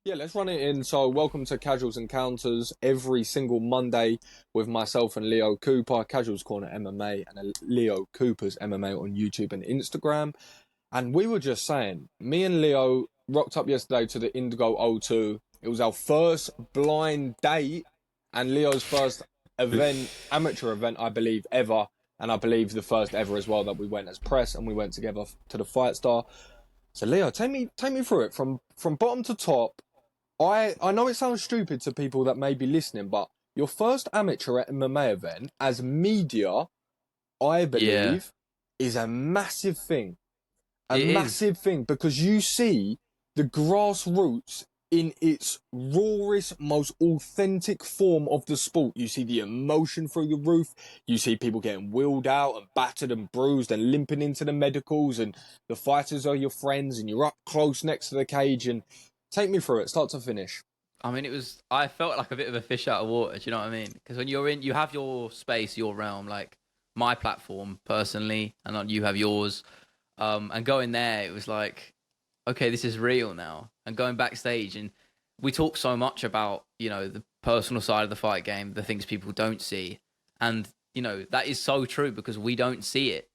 Yeah, let's run it in. So, welcome to Casuals Encounters every single Monday with myself and Leo Cooper, Casuals Corner MMA, and Leo Cooper's MMA on YouTube and Instagram. And we were just saying, me and Leo rocked up yesterday to the Indigo O2. It was our first blind date and Leo's first event, amateur event, I believe, ever. And I believe the first ever as well that we went as press and we went together to the Fight Star. So Leo, take me through it from bottom to top. I know it sounds stupid to people that may be listening, but your first amateur MMA event as media, I Yeah, believe, is a massive thing. A it is. massive thing because you see the grassroots in its rawest, most authentic form of the sport. You see the emotion through the roof. You see people getting wheeled out and battered and bruised and limping into the medicals, and the fighters are your friends, and you're up close next to the cage. And take me through it, start to finish. I mean, it was. I felt like a bit of a fish out of water. Do you know what I mean? Because when you're in, you have your space, your realm, like my platform personally, and then you have yours. And going there, it was like, okay, this is real now. And going backstage, and we talk so much about the personal side of the fight game, the things people don't see, and that is so true because we don't see it.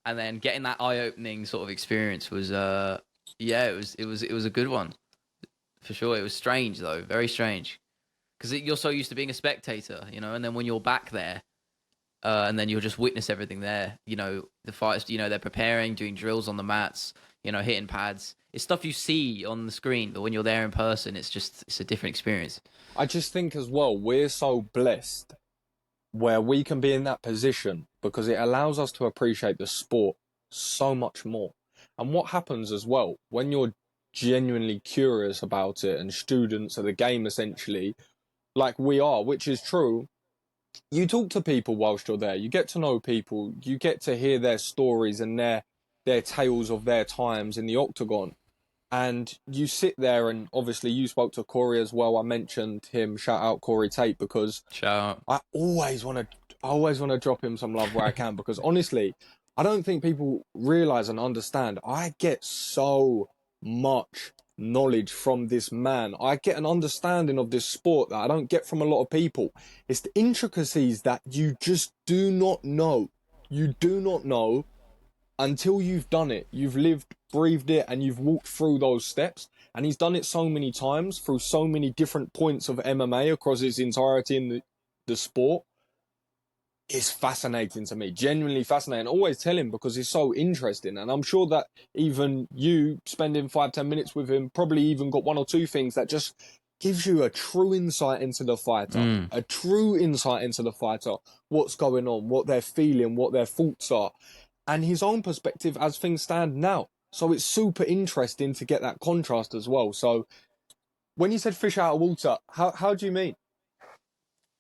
And then getting that eye-opening sort of experience was, yeah, it was a good one. For sure. It was strange though, very strange, because you're so used to being a spectator, and then when you're back there, and then you'll just witness everything there. The fights. They're preparing, doing drills on the mats. Hitting pads. It's stuff you see on the screen, but when you're there in person, it's a different experience. I just think as well, we're so blessed where we can be in that position because it allows us to appreciate the sport so much more. And what happens as well when you're genuinely curious about it and students of the game essentially, like we are, which is true, you talk to people whilst you're there. You get to know people. You get to hear their stories and their tales of their times in the octagon. And you sit there, and obviously you spoke to Corey as well. I mentioned him. Shout out Corey Tate because Shout I always want to drop him some love where I can because honestly, I don't think people realize and understand. I get so much knowledge from this man. I get an understanding of this sport that I don't get from a lot of people. It's the intricacies that you just do not know. You do not know until you've done it. You've lived, breathed it, and you've walked through those steps. And he's done it so many times through so many different points of MMA across its entirety in the sport. It's fascinating to me, genuinely fascinating. I always tell him because it's so interesting, and I'm sure that even you spending 5-10 minutes with him probably even got one or two things that just gives you a true insight into the fighter, out. a true insight into the fighter, what's going on, what they're feeling, what their thoughts are, and his own perspective as things stand now. So it's super interesting to get that contrast as well. So when you said fish out of water, how do you mean?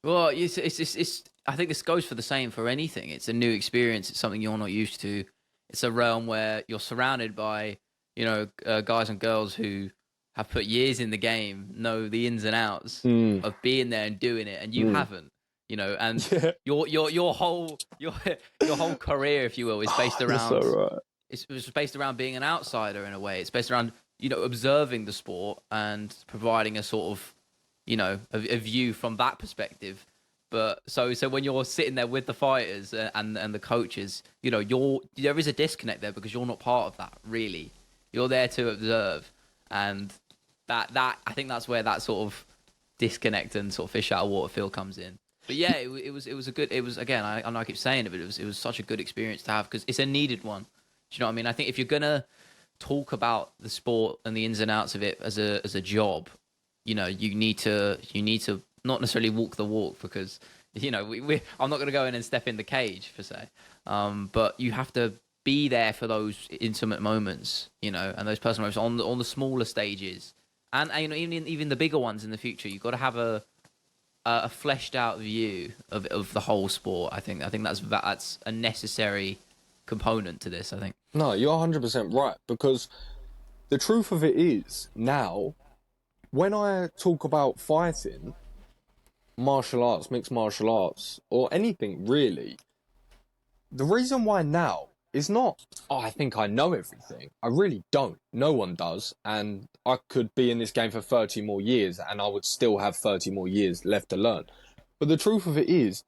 Well, it's. I think this goes for the same for anything. It's a new experience. It's something you're not used to. It's a realm where you're surrounded by, guys and girls who have put years in the game, know the ins and outs Mm, of being there and doing it, and you mm. haven't. And Yeah, your whole career, if you will, is based you're so around right. it's based around being an outsider in a way. It's based around observing the sport and providing a sort of a view from that perspective. But so when you're sitting there with the fighters and the coaches, there is a disconnect there because you're not part of that really. You're there to observe, and that I think that's where that sort of disconnect and sort of fish out of water feel comes in. But yeah, it was a good. It was again. I know I keep saying it, but it was such a good experience to have because it's a needed one. Do you know what I mean? I think if you're gonna talk about the sport and the ins and outs of it as a job, you need to not necessarily walk the walk because I'm not going to go in and step in the cage per se, but you have to be there for those intimate moments, and those personal moments on the smaller stages, and even the bigger ones in the future. You've got to have a fleshed out view of the whole sport. I think that's a necessary component to this. I think. No, you're 100% right because the truth of it is now, when I talk about fighting, martial arts, mixed martial arts, or anything really, the reason why now it's not, oh, I think I know everything. I really don't. No one does. And I could be in this game for 30 more years and I would still have 30 more years left to learn. But the truth of it is,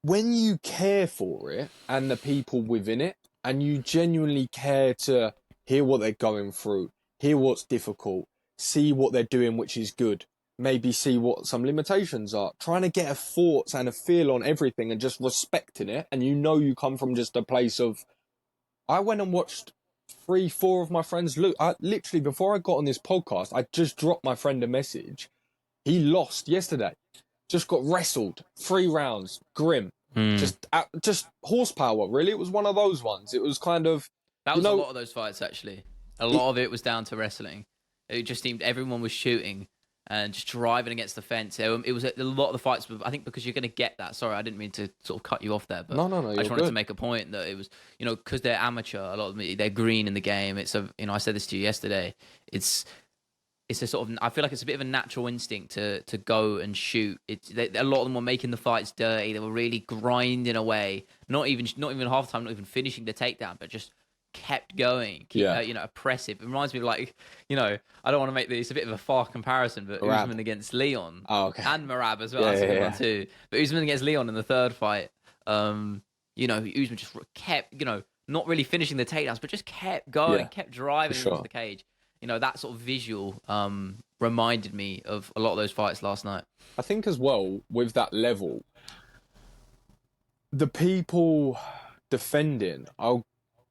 when you care for it and the people within it, and you genuinely care to hear what they're going through, hear what's difficult, see what they're doing, which is good, maybe see what some limitations are, trying to get a thoughts and a feel on everything and just respecting it. And you know, you come from just a place of, I went and watched 3, 4 of my friends look. I literally, before I got on this podcast, I just dropped my friend a message. He lost yesterday, just got wrestled 3 rounds, grim. Just horsepower, really. It was one of those ones. It was kind of, That was a lot of those fights, actually. A lot of it was down to wrestling. It just seemed everyone was shooting and just driving against the fence. It was a lot of the fights, but I think because you're going to get that. Sorry, I didn't mean to sort of cut you off there, but no, I just wanted to make a point that it was, because they're amateur, a lot of them, they're green in the game. It's I said this to you yesterday. It's a sort of, I feel like it's a bit of a natural instinct to go and shoot. A lot of them were making the fights dirty. They were really grinding away. Not even half the time, not even finishing the takedown, but just kept going. Oppressive. It reminds me of, like, I don't want to make this a bit of a far comparison, but Merab. Usman against Leon. Oh, okay. And Merab as well. That's a good one too. But Usman against Leon in the third fight, Usman just kept, not really finishing the takedowns, but just kept going, kept driving into the cage. That sort of visual reminded me of a lot of those fights last night. I think as well, with that level, the people defending are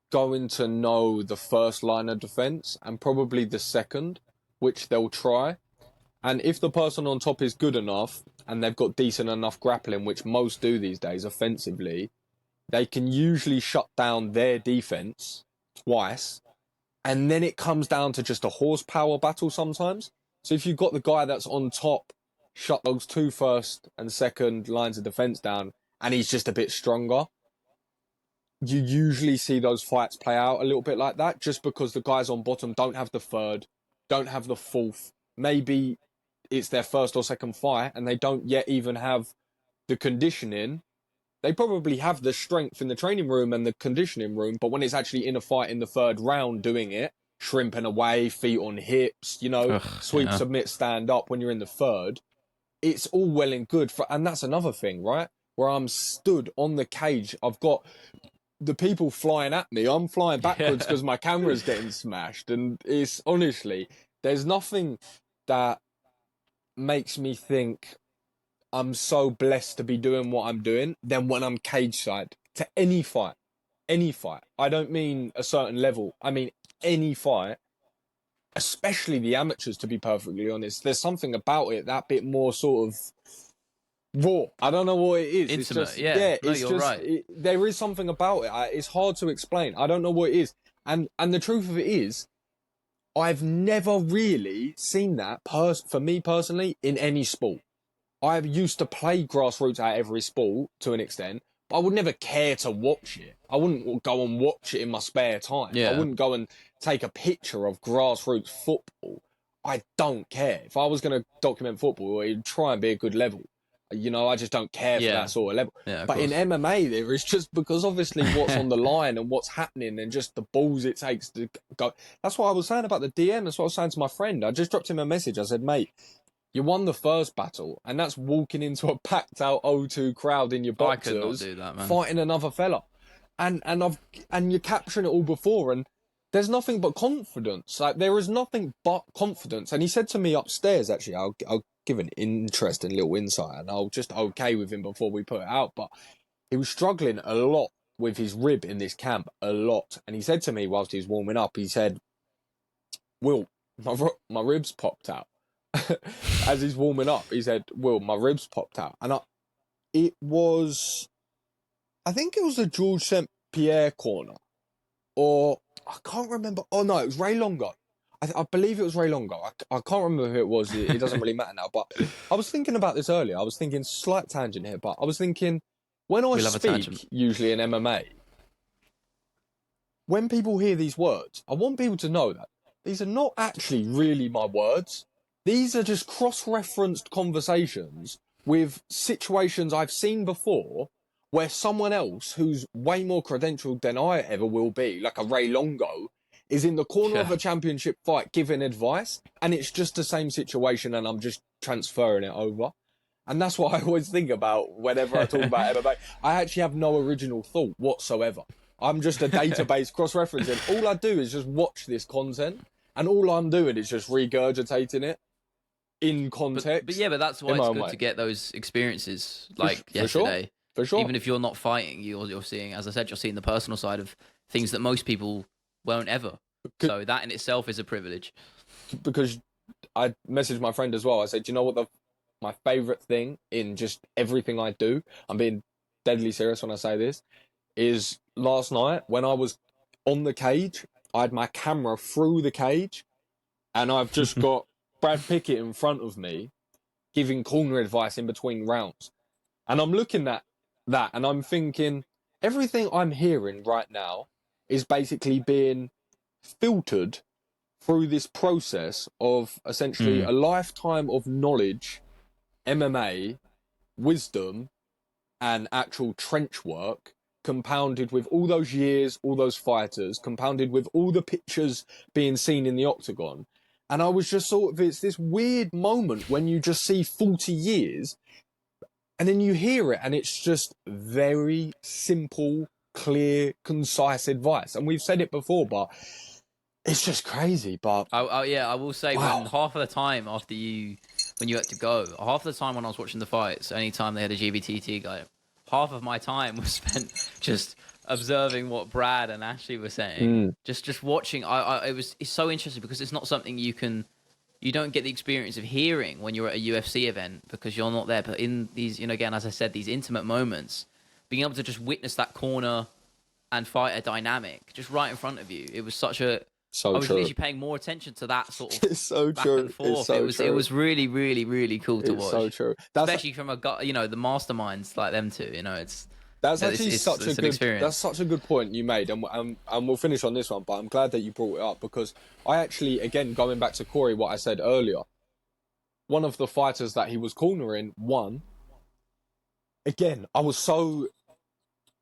going to know the first line of defense and probably the second, which they'll try. And if the person on top is good enough and they've got decent enough grappling, which most do these days offensively, they can usually shut down their defense twice. And then it comes down to just a horsepower battle sometimes. So if you've got the guy that's on top, shut those 2 first and second lines of defense down, and he's just a bit stronger, you usually see those fights play out a little bit like that, just because the guys on bottom don't have the third, don't have the fourth. Maybe it's their first or second fight, and they don't yet even have the conditioning. They probably have the strength in the training room and the conditioning room, but when it's actually in a fight in the third round doing it, shrimping away, feet on hips, sweep, submit, stand up when you're in the third, it's all well and good. And that's another thing, right? Where I'm stood on the cage, I've got the people flying at me, I'm flying backwards because my camera's getting smashed. And it's honestly, there's nothing that makes me think I'm so blessed to be doing what I'm doing than when I'm cage side to any fight. Any fight. I don't mean a certain level. I mean any fight, especially the amateurs, to be perfectly honest. There's something about it that bit more sort of raw. I don't know what it is. Intimate, it's just, no, you're right. There is something about it. It's hard to explain. I don't know what it is. And the truth of it is, I've never really seen that, for me personally, in any sport. I used to play grassroots at every sport to an extent, but I would never care to watch it. I wouldn't go and watch it in my spare time. Yeah. I wouldn't go and take a picture of grassroots football. I don't care. If I was going to document football, it'd try and be a good level. I just don't care for that sort of level. Yeah, but in MMA, there is, just because obviously what's on the line and what's happening and just the balls it takes to go. That's what I was saying about the DM. That's what I was saying to my friend. I just dropped him a message. I said, mate, you won the first battle, and that's walking into a packed out O2 crowd in your boxers, I could not do that, man. Fighting another fella, and you're capturing it all before, and there's nothing but confidence. Like, there is nothing but confidence. And he said to me upstairs, actually, I'll give an interesting little insight, and I'll just okay with him before we put it out. But he was struggling a lot with his rib in this camp, a lot. And he said to me whilst he was warming up, he said, "Will, my ribs popped out." As he's warming up, he said, "Will, my ribs popped out." And I think it was the George St. Pierre corner, or I can't remember. Oh no, it was Ray Longo. I believe it was Ray Longo. I can't remember who it was. It doesn't really matter now. But I was thinking about this earlier. I was thinking, slight tangent here, but I was thinking, when I speak, usually in MMA, when people hear these words, I want people to know that these are not actually really my words. These are just cross-referenced conversations with situations I've seen before. where someone else who's way more credentialed than I ever will be, like a Ray Longo, is in the corner of a championship fight giving advice, and it's just the same situation, and I'm just transferring it over. And that's what I always think about whenever I talk about MMA. I actually have no original thought whatsoever. I'm just a database cross-referencing. All I do is just watch this content, and all I'm doing is just regurgitating it in context. But that's why it's good to get those experiences, like yesterday. For sure. Even if you're not fighting, you're seeing, as I said, you're seeing the personal side of things that most people won't ever. So that in itself is a privilege. Because I messaged my friend as well. I said, you know what my favourite thing in just everything I do, I'm being deadly serious when I say this, is last night when I was on the cage, I had my camera through the cage, and I've just got Brad Pickett in front of me giving corner advice in between rounds. And I'm looking at that and I'm thinking, everything I'm hearing right now is basically being filtered through this process of essentially a lifetime of knowledge, MMA, wisdom, and actual trench work, compounded with all those years, all those fighters, compounded with all the pictures being seen in the octagon. And I was just sort of, it's this weird moment when you just see 40 years and then you hear it and it's just very simple, clear, concise advice. And we've said it before, but it's just crazy. But I will say, when half of the time when you had to go, half the time when I was watching the fights, anytime they had a GBTT guy, half of my time was spent just observing what Brad and Ashley were saying, just watching. It's so interesting because it's not something you don't get the experience of hearing when you're at a UFC event because you're not there. But in these, again, as I said, these intimate moments, being able to just witness that corner and fighter dynamic just right in front of you, it was such a. I was literally paying more attention to that sort of it's so back true. and forth. It's so true. It was really, really, really cool to watch. It's so true. Especially from the masterminds like them two. That's actually such a good experience. That's such a good point you made, and we'll finish on this one. But I'm glad that you brought it up because I actually, again, going back to Corey, what I said earlier, one of the fighters that he was cornering won. Again, I was so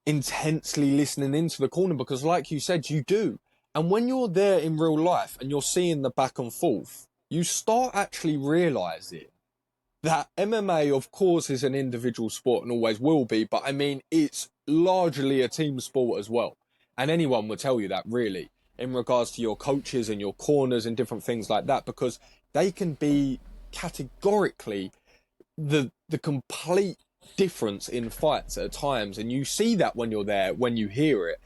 intensely listening into the corner because, like you said, you do. And when you're there in real life and you're seeing the back and forth, you start actually realising that MMA, of course, is an individual sport and always will be, but I mean, it's largely a team sport as well. And anyone will tell you that, really, in regards to your coaches and your corners and different things like that, because they can be categorically the complete difference in fights at times. And you see that when you're there, when you hear it.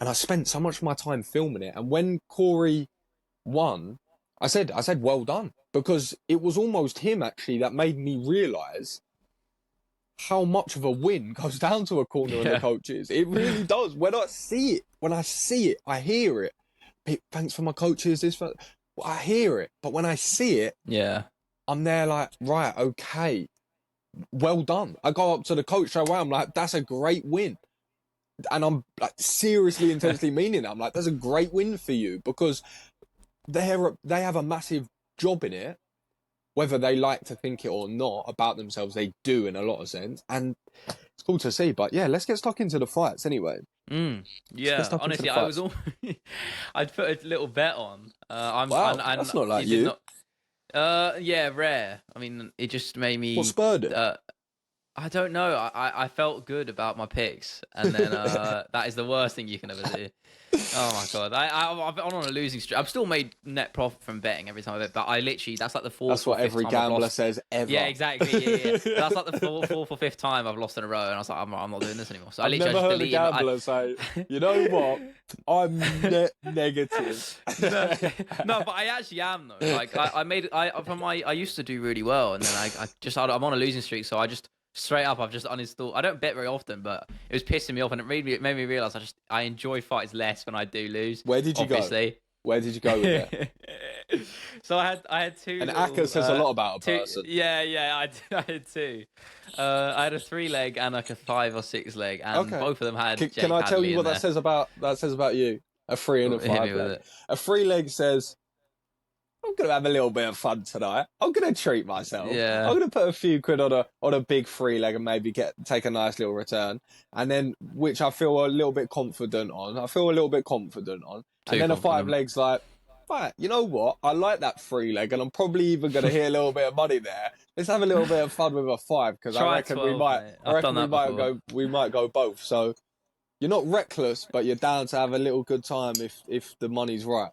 And I spent so much of my time filming it. And when Corey won, I said, well done. Because it was almost him, actually, that made me realise how much of a win goes down to a corner and the coaches. It really does. When I see it, I hear it. Thanks for my coaches. I hear it. But when I see it, I'm there like, right, okay, well done. I go up to the coach straight away. I'm like, that's a great win. And I'm like seriously, intensely meaning that. I'm like, that's a great win for you because they have a massive job in it, whether they like to think it or not about themselves. They do in a lot of sense, and it's cool to see. But yeah, let's get stuck into the fights anyway. Yeah, honestly, I was I'd put a little bet on. That's not like you. Yeah, rare. I mean, it just made me. What spurred it? I don't know. I felt good about my picks, and then that is the worst thing you can ever do. Oh my god! I've been on a losing streak. I've still made net profit from betting every time I bet, but I literally that's like the fourth. That's what every gambler says ever. Yeah, exactly. Yeah. That's like the fourth or fifth time I've lost in a row, and I was like, I'm not doing this anymore. So I've never heard a gambler say, you know what? I'm net negative. No, but I actually am though. Like I used to do really well, and then I'm on a losing streak, so I just. Straight up, I've just uninstalled. I don't bet very often, but it was pissing me off, and it made me realize I enjoy fights less when I do lose. Where did you go? Where did you go with it? So I had two. And Aka says a lot about a person. Yeah, I had two. I had a 3-leg and like a 5 or 6-leg, and both of them had. Can I tell you what that says about you? A 3 and a 5 leg. A 3-leg says, I'm gonna have a little bit of fun tonight. I'm gonna treat myself. Yeah, I'm gonna put a few quid on a big free leg and maybe take a nice little return. And then, which I feel a little bit confident on. And too then a five confident. legs like, right, you know what? I like that free leg, and I'm probably even gonna hit a little bit of money there. Let's have a little bit of fun with a five because I Try reckon we 12, might. mate. I I've reckon done that before. we might go both. So you're not reckless, but you're down to have a little good time if the money's right.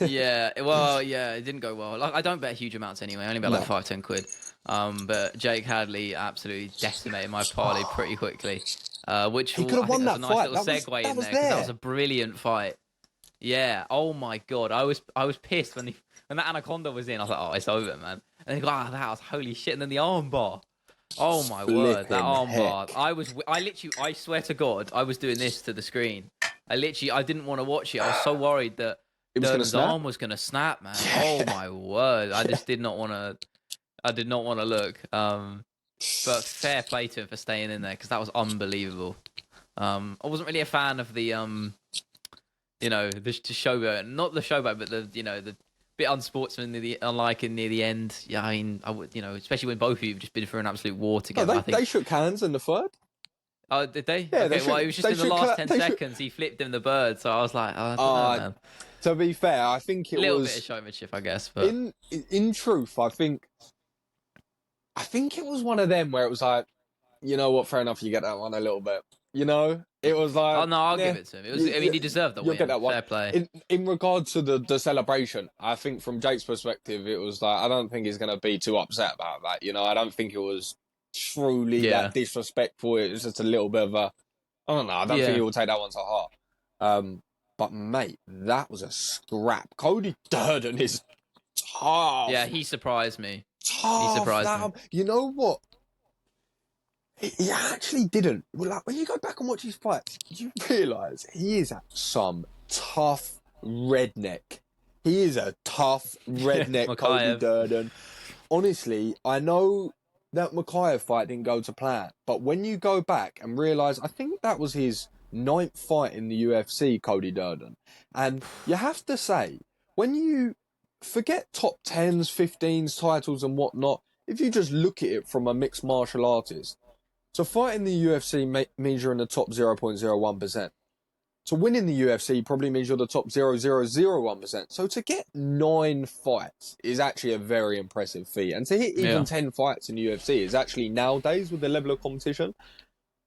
Yeah, well, yeah, it didn't go well. Like, I don't bet huge amounts anyway. I only bet like No. 5, 10 quid. But Jake Hadley absolutely decimated my parlay pretty quickly. Which He could have I think won that's a that nice fight. little segue That in was there because that was there. a brilliant fight. Yeah. Oh my god, I was pissed when that anaconda was in. I was like, oh, it's over, man. And then that was holy shit. And then the arm bar. Oh my word, that Flipping arm bar. heck. I swear to God, I was doing this to the screen. I didn't want to watch it. I was so worried that It was going to Durden's snap? arm was gonna snap, man. Oh Yeah. my word, I just did not want to. I did not want to look. But fair play to him for staying in there because that was unbelievable. I wasn't really a fan of the the showboat, not the showboat, but the bit unsportsmanlike near the end. Yeah, I mean, I would, especially when both of you have just been through an absolute war No, together. I they think. shook hands in the third. Oh, did they? Yeah, Okay, well, it was just they in the shook, last 10 they shook. seconds he flipped him the bird, so I was like, I don't know, man. To be fair, I think A it little bit of was showmanship, I guess, but in truth, I think it was one of them where it was like, you know what, fair enough, you get that one a little bit. It was oh like, no, I'll yeah, give it to him. It was, I mean, he deserved the you'll get win. that one. Fair play. In regard to the celebration, I think from Jake's perspective, it was like, I don't think he's going to be too upset about that. I don't think it was truly that Yeah, disrespectful. It was just a little bit of a, I don't know, I don't think yeah, he will take that one to heart. But mate, that was a scrap. Cody Durden is tough. yeah. He surprised me. He Tough. surprised me. You know what? He actually didn't. Well, like, when you go back and watch his fights, you realise he is some tough redneck. He is a tough redneck, Cody Makayev. Durden. Honestly, I know that Makayev fight didn't go to plan, but when you go back and realise, I think that was his 9th fight in the UFC, Cody Durden. And you have to say, when you forget top 10s, 15s, titles and whatnot, if you just look at it from a mixed martial artist, to fight in the UFC means you're in the top 0.01%. To win in the UFC probably means you're the top 0.001%. So to get 9 fights is actually a very impressive feat. And to hit even Yeah. 10 fights in the UFC is actually nowadays, with the level of competition,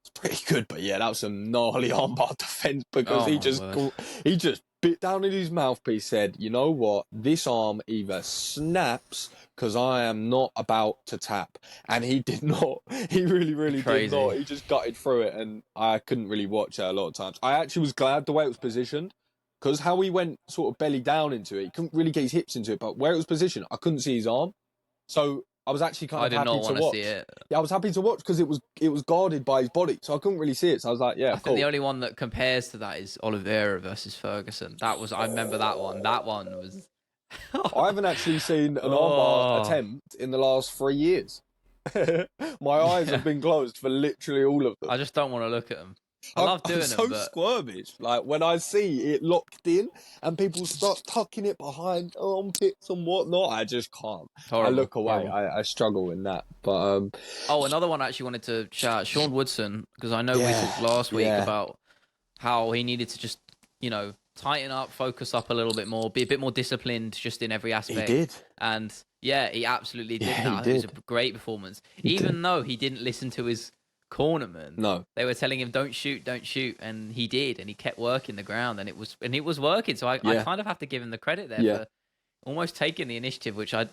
it's pretty good. But yeah, that was some gnarly armbar defense because Oh my word. he just bit down in his mouthpiece, said, you know what, this arm either snaps because I am not about to tap. And he did not. He really, really did Crazy. not. He just gutted through it, and I couldn't really watch it a lot of times. I actually was glad the way it was positioned, because how he went sort of belly down into it, he couldn't really get his hips into it, but where it was positioned, I couldn't see his arm. So I was actually kind I of did happy not to want to watch. see it. Yeah, I was happy to watch because it was guarded by his body, so I couldn't really see it. So I was like, yeah, I think cool. the only one that compares to that is Oliveira versus Ferguson. I remember that one. That one was. I haven't actually seen an armbar Oh, attempt in the last 3 years. My eyes have been closed for literally all of them. I just don't want to look at them. I I'm, love doing I'm so them, but squirmish. Like when I see it locked in and people start tucking it behind armpits and whatnot, I just can't. horrible. I look away. Horrible. I struggle in that. But Oh, another one I actually wanted to shout out, Sean Woodson, because I know we yeah, talked last week yeah. about how he needed to just, tighten up, focus up a little bit more, be a bit more disciplined just in every He aspect. did. And yeah, he absolutely did Yeah, that. he I think it was did. a great performance. He Even did. though he didn't listen to his cornerman, No. they were telling him don't shoot, and he did, and he kept working the ground, and it was working. So I Yeah. kind of have to give him the credit there Yeah. for almost taking the initiative, which I'd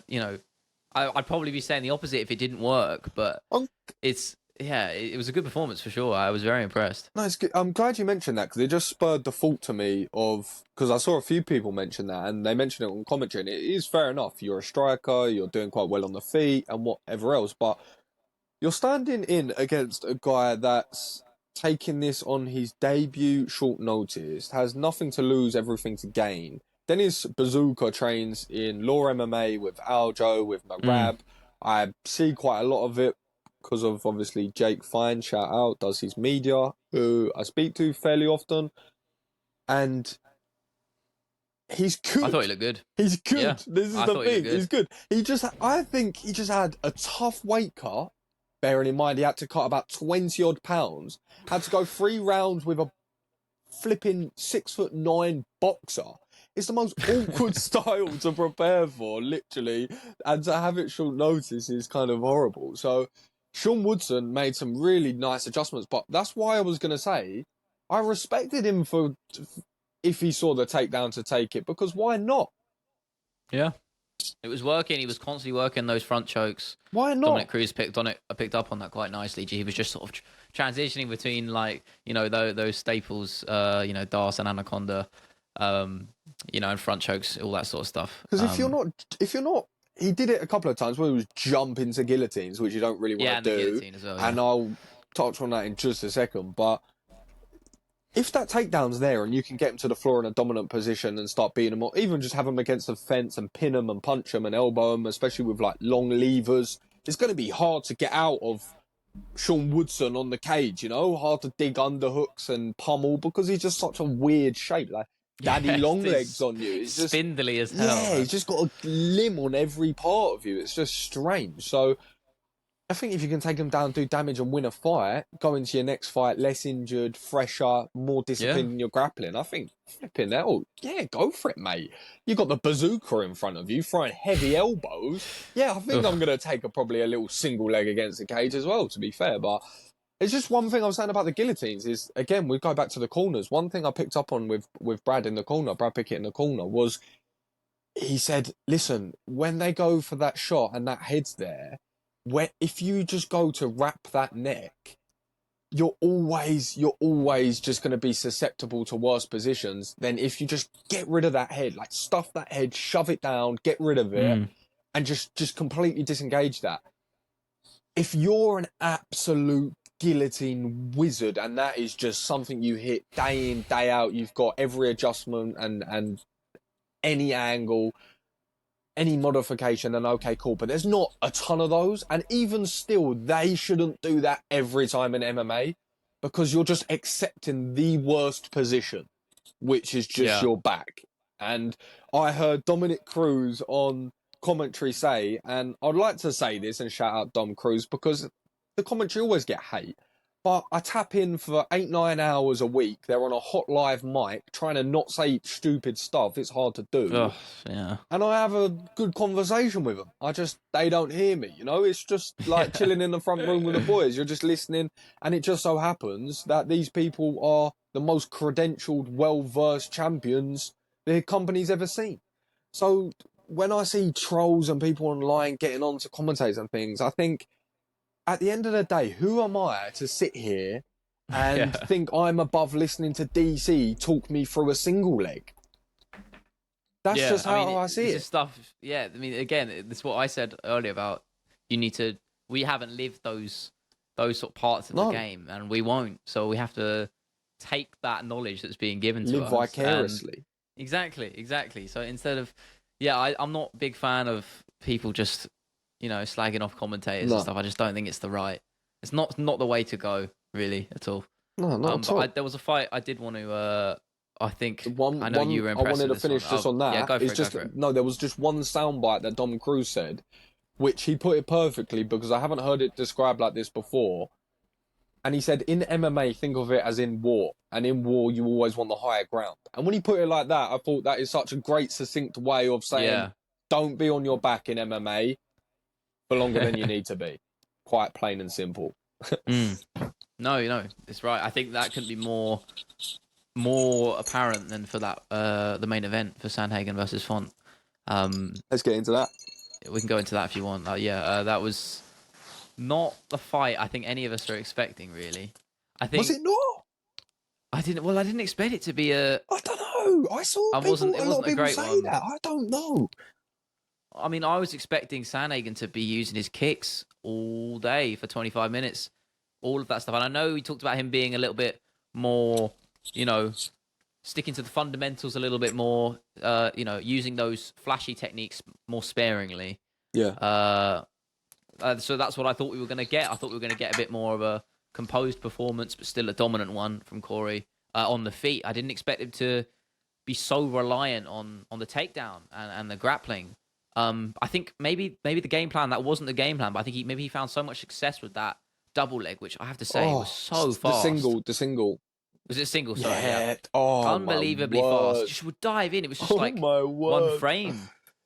probably be saying the opposite if it didn't work, but Um, it was a good performance for sure. I was very impressed. No, it's good. I'm glad you mentioned that because it just spurred the thought to me of, because I saw a few people mention that and they mentioned it on commentary, and it is fair enough. You're a striker, you're doing quite well on the feet and whatever else, but you're standing in against a guy that's taking this on his debut short notice, has nothing to lose, everything to gain. Dennis Bazooka trains in Law MMA with Aljo, with Marab. I see quite a lot of it because of obviously Jake Fine, shout out, does his media, who I speak to fairly often. And He's good. I thought he looked good. He's good. Yeah, This is I the thought he thing. looked good. He's good. I think he just had a tough weight cut. Bearing in mind he had to cut about 20 odd pounds. Had to go 3 rounds with a flipping 6'9" boxer. It's the most awkward style to prepare for, literally, and to have it short notice is kind of horrible. So Sean Woodson made some really nice adjustments, but that's why I was going to say I respected him for if he saw the takedown to take it, because why not? Yeah. It was working. He was constantly working those front chokes. Why not? Dominic Cruz picked up on that quite nicely. He was just sort of transitioning between, like, you know, those staples, you know, Diaz and Anaconda, you know, and front chokes, all that sort of stuff. Because if you're not, he did it a couple of times where he was jumping to guillotines, which you don't really want to do. Guillotine as well, yeah. And I'll touch on that in just a second. But if that takedown's there and you can get him to the floor in a dominant position and start beating him, or even just have him against the fence and pin him and punch him and elbow him, especially with like long levers, it's going to be hard to get out of Sean Woodson on the cage, you know, hard to dig underhooks and pummel because he's just such a weird shape, like daddy long legs on you. It's just spindly as hell. Yeah, he's just got a limb on every part of you. It's just strange. So I think if you can take him down, do damage and win a fight, go into your next fight less injured, fresher, more disciplined in your grappling, I think flipping hell, yeah, go for it, mate. You got the bazooka in front of you, throwing heavy elbows. Yeah, I think I'm going to take probably a little single leg against the cage as well, to be fair. But it's just one thing I was saying about the guillotines is, again, we go back to the corners. One thing I picked up on with Brad in the corner, Brad Pickett in the corner, was he said, listen, when they go for that shot and that head's there, if you just go to wrap that neck, you're always just going to be susceptible to worse positions than if you just get rid of that head, like stuff that head, shove it down, get rid of it, and just completely disengage that. If you're an absolute guillotine wizard and that is just something you hit day in, day out, you've got every adjustment and any angle, any modification, then okay, cool. But there's not a ton of those. And even still, they shouldn't do that every time in MMA because you're just accepting the worst position, which is just your back. And I heard Dominic Cruz on commentary say, and I'd like to say this and shout out Dom Cruz because the commentary always get hate. But I tap in for 8-9 hours a week. They're on a hot live mic trying to not say stupid stuff. It's hard to do. Ugh, yeah. And I have a good conversation with them. They don't hear me, you know? It's just like chilling in the front room with the boys. You're just listening. And it just so happens that these people are the most credentialed, well-versed champions the company's ever seen. So when I see trolls and people online getting on to commentators and things, I think, at the end of the day, who am I to sit here and think I'm above listening to DC talk me through a single leg? That's just how I see it. Stuff, I mean, again, this is what I said earlier about we haven't lived those sort of parts of the game, and we won't. So we have to take that knowledge that's being given to us. Live vicariously. Exactly. So instead of, I'm not a big fan of people just, slagging off commentators and stuff. I just don't think it's it's not the way to go, really, at all. No, not at all. There was a fight I did want to, I think, you were impressed. I wanted to finish just on that. Yeah, go for it. No, there was just one soundbite that Dom Cruz said, which he put it perfectly because I haven't heard it described like this before. And he said, in MMA, think of it as in war. And in war, you always want the higher ground. And when he put it like that, I thought that is such a great, succinct way of saying, don't be on your back in MMA for longer than you need to be. Quite plain and simple. No, it's right. I think that could be more apparent than for that the main event for Sandhagen versus Font. Let's get into that. We can go into that if you want. That was not the fight I think any of us were expecting, really. Was it not? I didn't expect it to be a... I don't know. I saw a lot of people say that. I don't know. I mean, I was expecting Sandhagen to be using his kicks all day for 25 minutes. All of that stuff. And I know we talked about him being a little bit more, sticking to the fundamentals a little bit more, using those flashy techniques more sparingly. Yeah. So that's what I thought we were going to get. I thought we were going to get a bit more of a composed performance, but still a dominant one from Corey on the feet. I didn't expect him to be so reliant on the takedown and the grappling. I think maybe the game plan, that wasn't the game plan, but I think he found so much success with that double leg, which I have to say was so fast. The single. Was it single? Sorry, yeah. Oh, Unbelievably my fast. word. Just would dive in. It was just Oh, like my one word. frame.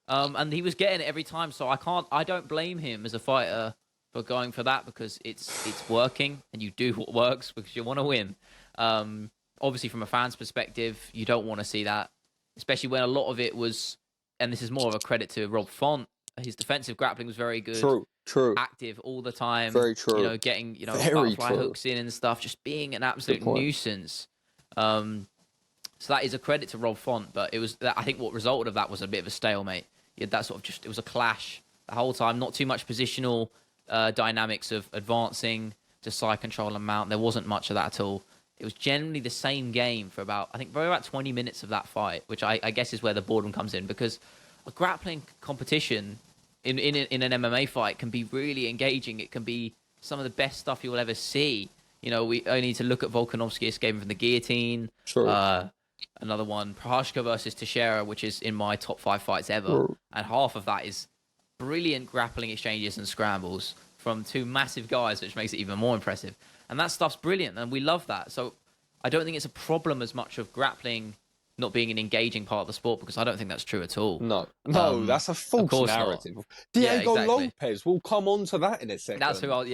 And he was getting it every time. So I don't blame him as a fighter for going for that, because it's working, and you do what works because you want to win. Obviously, from a fan's perspective, you don't want to see that, especially when a lot of it was, and this is more of a credit to Rob Font. His defensive grappling was very good. True. Active all the time. Very true. You know, getting Very butterfly true. hooks in and stuff, just being an absolute nuisance. So that is a credit to Rob Font, but it was I think what resulted of that was a bit of a stalemate. You had that sort of it was a clash the whole time. Not too much positional dynamics of advancing to side control and mount. There wasn't much of that at all. It was generally the same game for about 20 minutes of that fight, which I guess is where the boredom comes in, because a grappling competition in an MMA fight can be really engaging. It can be some of the best stuff you'll ever see. You know, we only need to look at Volkanovski escaping from the guillotine. True. Another one, Prochazka versus Teixeira, which is in my top 5 fights ever. True. And half of that is brilliant grappling exchanges and scrambles from two massive guys, which makes it even more impressive. And that stuff's brilliant, and we love that. So I don't think it's a problem as much of grappling not being an engaging part of the sport, because I don't think that's true at all. No, that's a false narrative. Not. Diego exactly. Lopez, we'll come on to that in a second. That's who Don't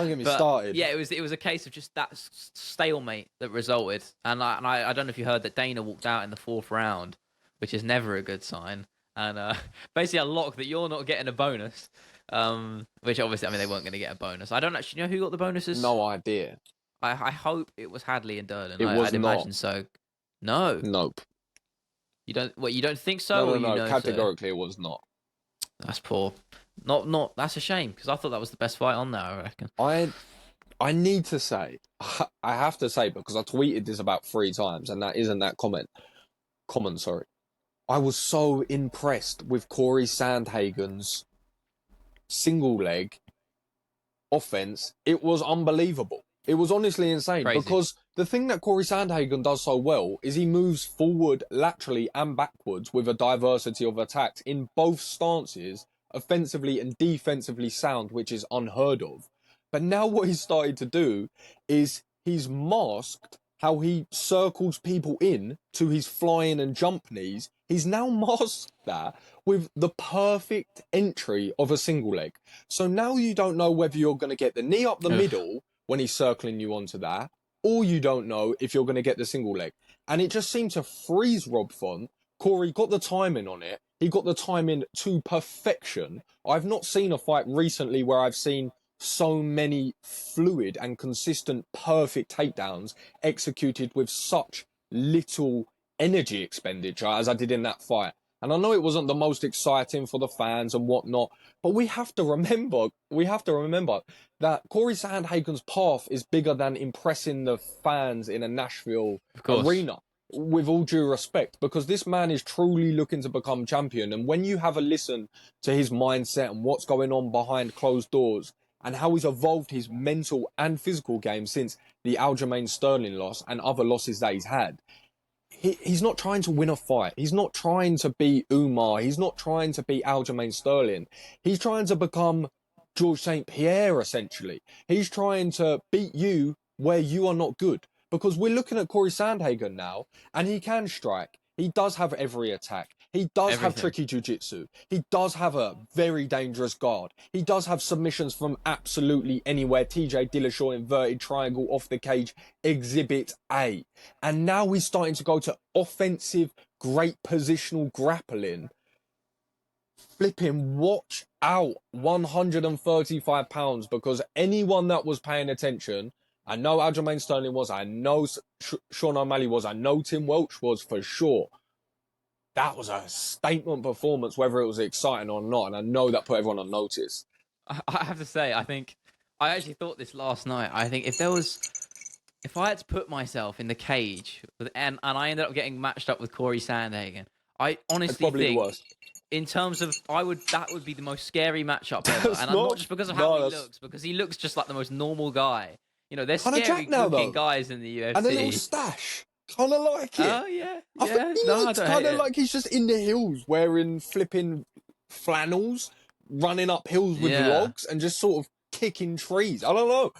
get me started. Yeah, it was a case of just that stalemate that resulted. And I don't know if you heard that Dana walked out in the 4th round, which is never a good sign. And basically a lock that you're not getting a bonus, which obviously, I mean, they weren't going to get a bonus. I don't actually know who got the bonuses. No idea. I hope it was Hadley and Durden. I'd imagine so. No. Nope. You don't think so? No. Categorically, it was not. That's poor. Not. That's a shame, because I thought that was the best fight on there, I reckon. I need to say, I have to say, because I tweeted this about 3 times, and that isn't that common. Sorry. I was so impressed with Corey Sandhagen's single leg offense. It was unbelievable. It was honestly insane. Crazy. Because the thing that Corey Sandhagen does so well is he moves forward, laterally and backwards with a diversity of attacks in both stances, offensively and defensively sound, which is unheard of. But now what he's started to do is he's masked how he circles people in to his flying and jump knees. He's now masked that with the perfect entry of a single leg. So now you don't know whether you're going to get the knee up the middle when he's circling you onto that, or you don't know if you're going to get the single leg. And it just seemed to freeze Rob Font. Corey got the timing on it. He got the timing to perfection. I've not seen a fight recently where I've seen so many fluid and consistent perfect takedowns executed with such little energy expenditure as I did in that fight. And I know it wasn't the most exciting for the fans and whatnot, but we have to remember that Corey Sandhagen's path is bigger than impressing the fans in a Nashville arena, with all due respect, because this man is truly looking to become champion. And when you have a listen to his mindset and what's going on behind closed doors and how he's evolved his mental and physical game since the Aljamain Sterling loss and other losses that he's had, he's not trying to win a fight. He's not trying to beat Umar. He's not trying to beat Aljamain Sterling. He's trying to become George St. Pierre, essentially. He's trying to beat you where you are not good. Because we're looking at Corey Sandhagen now, and he can strike. He does have every attack. He does have tricky jiu-jitsu. He does have a very dangerous guard. He does have submissions from absolutely anywhere. TJ Dillashaw inverted triangle off the cage, exhibit A. And now he's starting to go to offensive, great positional grappling. Flipping, watch out, 135 pounds, because anyone that was paying attention, I know Aljamain Sterling was, I know Sean O'Malley was, I know Tim Welch was for sure. That was a statement performance, whether it was exciting or not, and I know that put everyone on notice. I have to say, I actually thought this last night. I think if I had to put myself in the cage, and I ended up getting matched up with Corey Sandhagen, I honestly think, in terms of, that would be the most scary matchup ever. And not just because of how he looks, because he looks just like the most normal guy. You know, there's scary looking guys in the UFC. And a little stash. kind of like it. Oh yeah, I think yeah. he No, I looks don't kind hate of it. like he's just in the hills wearing flipping flannels, running up hills with Yeah. logs and just sort of kicking trees. I don't know.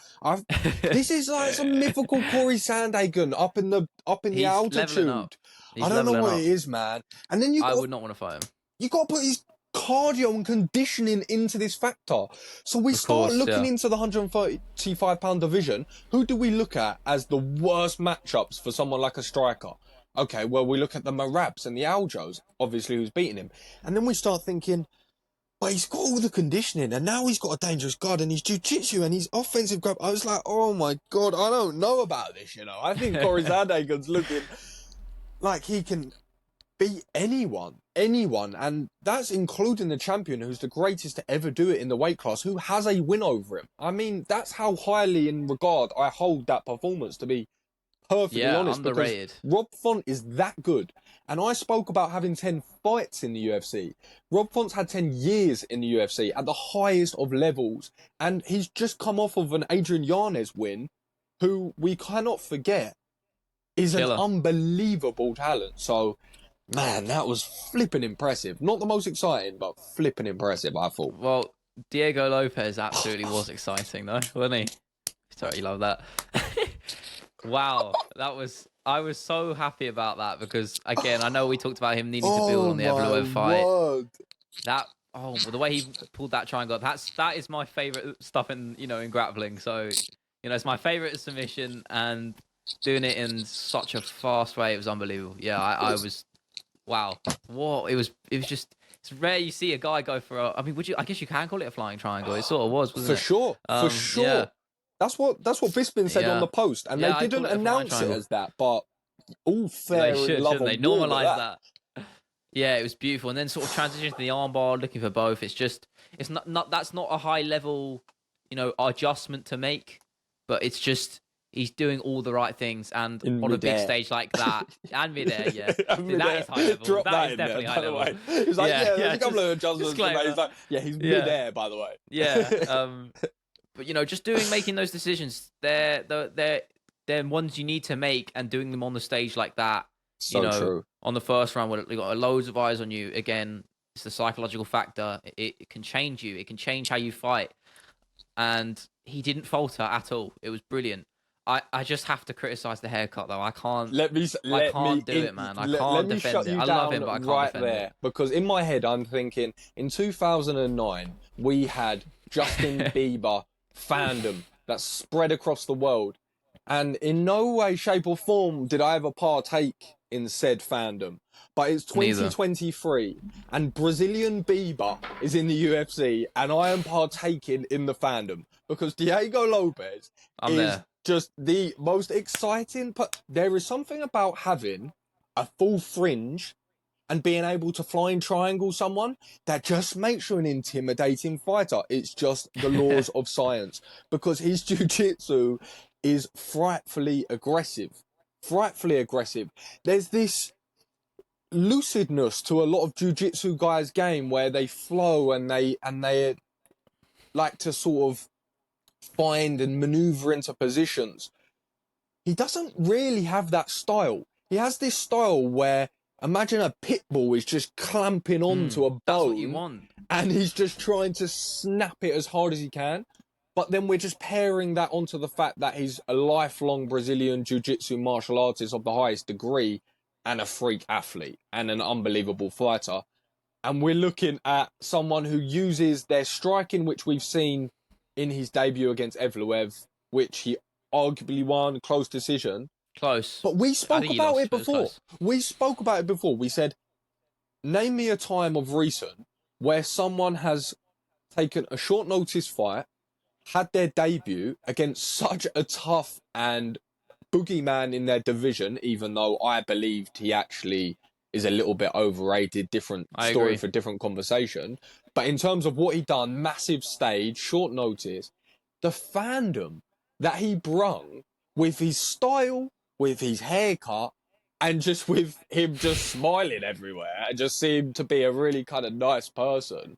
This is like some mythical Corey Sandhagen up in the He's leveling up. altitude. I He's don't know leveling what it up. is, man. And then I would not want to fight him. you got to put his cardio and conditioning into this factor. So we Of start course, looking yeah. into the 135-pound division. Who do we look at as the worst matchups for someone like a striker? Okay, well, we look at the Marabs and the Aljos, obviously, who's beating him. And then we start thinking, but he's got all the conditioning, and now he's got a dangerous guard, and he's jiu-jitsu, and he's offensive grab. I was like, oh my God, I don't know about this, you know. I think Corey Sandhagen's looking like he can beat anyone, and that's including the champion, who's the greatest to ever do it in the weight class, who has a win over him. I mean, that's how highly in regard I hold that performance, to be perfectly Yeah, honest, underrated. because Rob Font is that good. And I spoke about having 10 fights in the UFC. Rob Font's had 10 years in the UFC at the highest of levels, and he's just come off of an Adrian Yanez win, who we cannot forget is an Killer. unbelievable talent. So, man, that was flipping impressive. Not the most exciting, but flipping impressive, I thought. Well, Diego Lopez absolutely was exciting, though, wasn't he? Sorry, you love that. Wow, I was so happy about that because, again, I know we talked about him needing to build on the Evloev fight. Word. The way he pulled that triangle, that is my favorite stuff in grappling. So, it's my favorite submission, and doing it in such a fast way, it was unbelievable. Yeah, I was, wow. What it was just. It's rare you see a guy go for I guess you can call it a flying triangle. It sort of was, wasn't it? For sure. Yeah. That's what Bisping said on the post, and they didn't announce it as that, but all fair they should, and love shouldn't and they? war Normalize that. Yeah, it was beautiful, and then sort of transition to the armbar, looking for both. It's not that's not a high level, adjustment to make, but it's just he's doing all the right things, and on a big stage like that, and midair, yeah, that is high level. Drop that is in definitely there, high by level. the way. He's like, there's a couple of adjustments to make. He's like, he's mid-air, by the way. Yeah, but just making those decisions, they're ones you need to make, and doing them on the stage like that. So true. On the first round, where you got loads of eyes on you, again, it's the psychological factor. It can change you. It can change how you fight. And he didn't falter at all. It was brilliant. I just have to criticize the haircut, though. I can't. I can't do it, man. I can't defend it. I love him, but I can't defend it. Because in my head, I'm thinking, in 2009, we had Justin Bieber fandom that spread across the world. And in no way, shape or form did I ever partake in said fandom. But it's 2023 and Brazilian Bieber is in the UFC, and I am partaking in the fandom because Diego Lopez is just the most exciting. But there is something about having a full fringe and being able to fly in triangle someone that just makes you an intimidating fighter. It's just the laws of science, because his jiu-jitsu is frightfully aggressive. There's this lucidness to a lot of jiu-jitsu guys' game where they flow and they like to sort of find and maneuver into positions. He doesn't really have that style. He has this style where, imagine a pit bull is just clamping onto a bone. That's what you want. And he's just trying to snap it as hard as he can. But then we're just pairing that onto the fact that he's a lifelong Brazilian jiu-jitsu martial artist of the highest degree and a freak athlete and an unbelievable fighter. And we're looking at someone who uses their striking, which we've seen in his debut against Evloev, which he arguably won, close decision. Close. But we spoke about it before. We said, name me a time of recent where someone has taken a short notice fight, had their debut against such a tough and boogeyman in their division, even though I believed he actually is a little bit overrated, different story for different conversation. But in terms of what he done, massive stage, short notice, the fandom that he brung with his style, with his haircut, and just with him just smiling everywhere, and just seemed to be a really kind of nice person.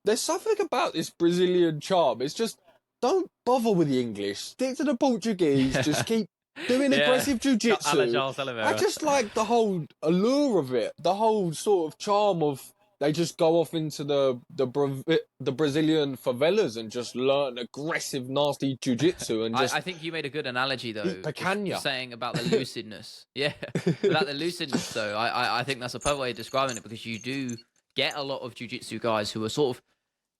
There's something about this Brazilian charm. It's just, don't bother with the English. Stick to the Portuguese. Just keep doing Yeah. aggressive A la jiu-jitsu. Charles I Oliveira. just like the whole allure of it, the whole sort of charm of they just go off into the Brazilian favelas and just learn aggressive, nasty jiu-jitsu and just I think you made a good analogy though, eat picanha. just saying about the lucidness. Yeah, about the lucidness though. I think that's a perfect way of describing it because you do get a lot of jiu-jitsu guys who are sort of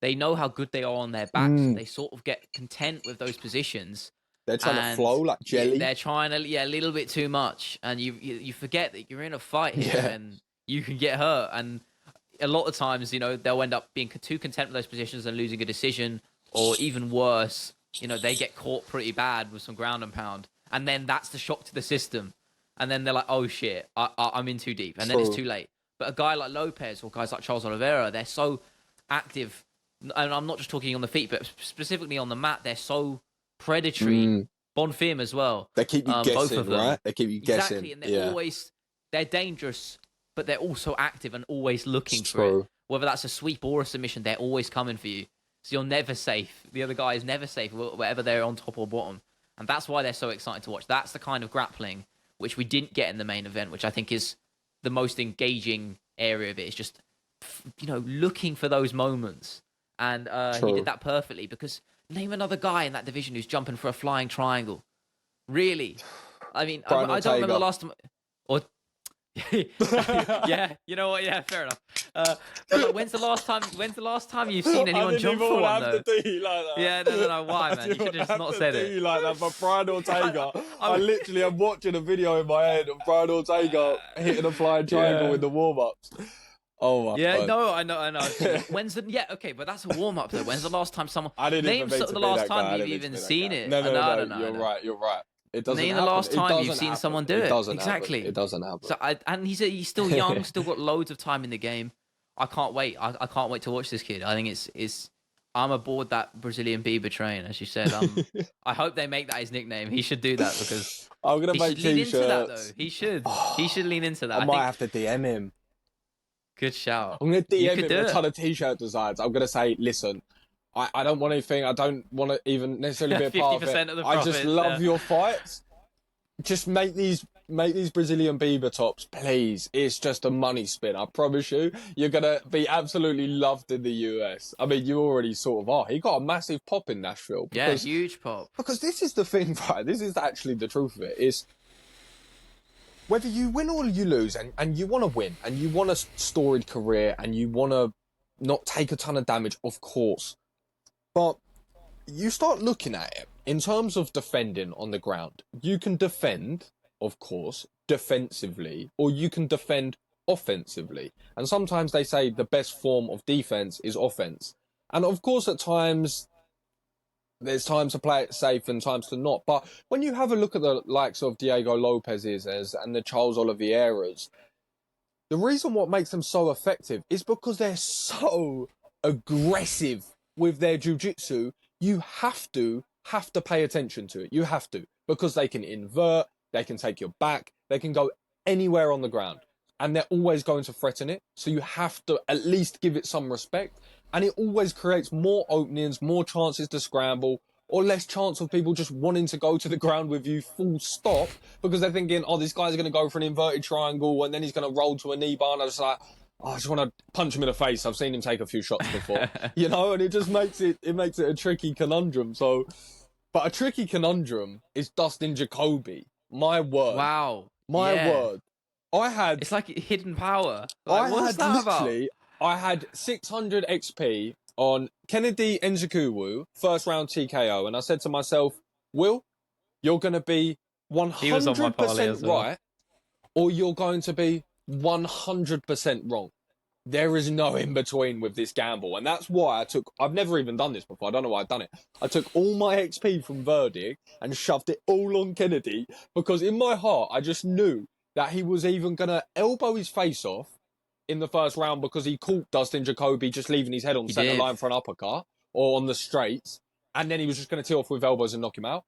they know how good they are on their backs. They sort of get content with those positions. They're trying to And flow like jelly. they're trying to, a little bit too much, and you forget that you're in a fight here, Yeah. and you can get hurt. And a lot of times, they'll end up being too content with those positions and losing a decision, or even worse, they get caught pretty bad with some ground and pound, and then that's the shock to the system, and then they're like, oh shit, I'm in too deep, and then it's too late. But a guy like Lopez or guys like Charles Oliveira, they're so active, and I'm not just talking on the feet, but specifically on the mat, they're so predatory. Bonfim as well. They keep you guessing, both of them. right? They keep you guessing. Exactly, and they're dangerous, but they're also active and always looking for it. Whether that's a sweep or a submission, they're always coming for you. So you're never safe. The other guy is never safe, whether they're on top or bottom. And that's why they're so exciting to watch. That's the kind of grappling which we didn't get in the main event, which I think is the most engaging area of it. It's just, looking for those moments. And he did that perfectly because name another guy in that division who's jumping for a flying triangle. Really? I mean, I don't remember the last time. Or yeah, you know what? Yeah, fair enough. But like, when's the last time you've seen anyone jump for one though? To do you like that. Yeah, no. Why, man? You should have just not said it. You like that, but Brian Ortega. I literally am watching a video in my head of Brian Ortega hitting a flying triangle with the warm-ups. Oh my God. No, I know. When's the okay? But that's a warm up though. When's the last time someone? I didn't name even mean the last time you've even seen it. No. You're right. It doesn't name happen. the last time you've seen someone do it. Exactly. Happen. It doesn't happen. So and he's still young, still got loads of time in the game. I can't wait. I can't wait to watch this kid. I think it's. I'm aboard that Brazilian Bieber train, as you said. I hope they make that his nickname. He should do that because I'm gonna make lean into that t-shirts. though. He should. He should lean into that. I might have to DM him. Good shout. I'm going to DM him a ton of t-shirt designs. I'm going to say, listen, I don't want anything. I don't want to even necessarily be a part of it. Of the I just love your fights. Just make these Brazilian Bieber tops, please. It's just a money spin. I promise you. You're going to be absolutely loved in the US. I mean, you already sort of are. He got a massive pop in Nashville. Because, huge pop. Because this is the thing, right? This is actually the truth of it. Is whether you win or you lose, and you want to win, and you want a storied career, and you want to not take a ton of damage, of course. But you start looking at it in terms of defending on the ground. You can defend, of course, defensively, or you can defend offensively. And sometimes they say the best form of defense is offense. And of course, at times, there's times to play it safe and times to not. But when you have a look at the likes of Diego Lopez's and the Charles Oliveira's, the reason what makes them so effective is because they're so aggressive with their jiu-jitsu. You have to pay attention to it. You have to. Because they can invert, they can take your back, they can go anywhere on the ground. And they're always going to threaten it. So you have to at least give it some respect. And it always creates more openings, more chances to scramble, or less chance of people just wanting to go to the ground with you full stop because they're thinking, oh, this guy's going to go for an inverted triangle and then he's going to roll to a knee bar. And I was like, oh, I just want to punch him in the face. I've seen him take a few shots before, and it just makes it a tricky conundrum. So, but a tricky conundrum is Dustin Jacoby. My word. Wow. My word. It's like hidden power. What's that about? I had 600 XP on Kennedy Nzechukwu, first round TKO, and I said to myself, Will, you're going to be 100% right, or you're going to be 100% wrong. There is no in between with this gamble, and that's why I've never even done this before. I don't know why I've done it. I took all my XP from Verdict and shoved it all on Kennedy because in my heart, I just knew that he was even going to elbow his face off in the first round because he caught Dustin Jacoby just leaving his head on centre line for an uppercut or on the straights, and then he was just going to tee off with elbows and knock him out.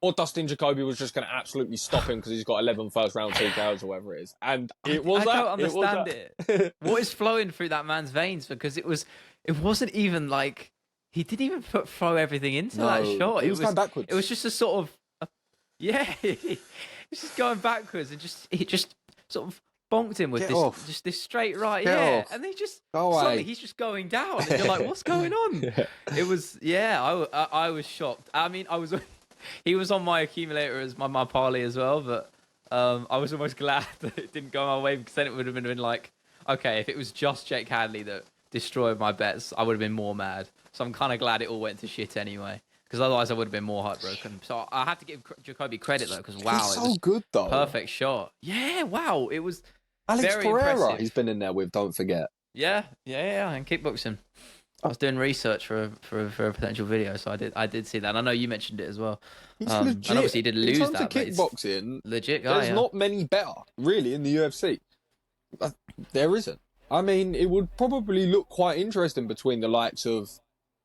Or Dustin Jacoby was just going to absolutely stop him because he's got 11 first-round TKOs or whatever it is. And it was that. I don't understand it. What is flowing through that man's veins? Because it wasn't even like... He didn't even throw everything into that shot. He was going backwards. It was just a sort of... Yeah, he was just going backwards and he just sort of bonked him with Get off. just this straight right, Get yeah. off. And they just Go suddenly away. he's just going down, and you're like, what's going on? Yeah. It was, yeah, I was shocked. I mean, I was he was on my accumulator as my parlay as well, but I was almost glad that it didn't go my way, because then it would have been like, okay, if it was just Jake Hadley that destroyed my bets, I would have been more mad. So I'm kind of glad it all went to shit anyway, because otherwise I would have been more heartbroken. So I have to give Jacoby credit though, because wow, He's it so was good though. perfect shot. Yeah, wow, it was Alex very Pereira, impressive. he's been in there with, don't forget. Yeah, and kickboxing. I was doing research for a potential video, so I did see that. And I know you mentioned it as well. He's And legit. obviously he did lose in terms that. of kickboxing, Legit guy. there's not many better, really, in the UFC. There isn't. I mean, it would probably look quite interesting between the likes of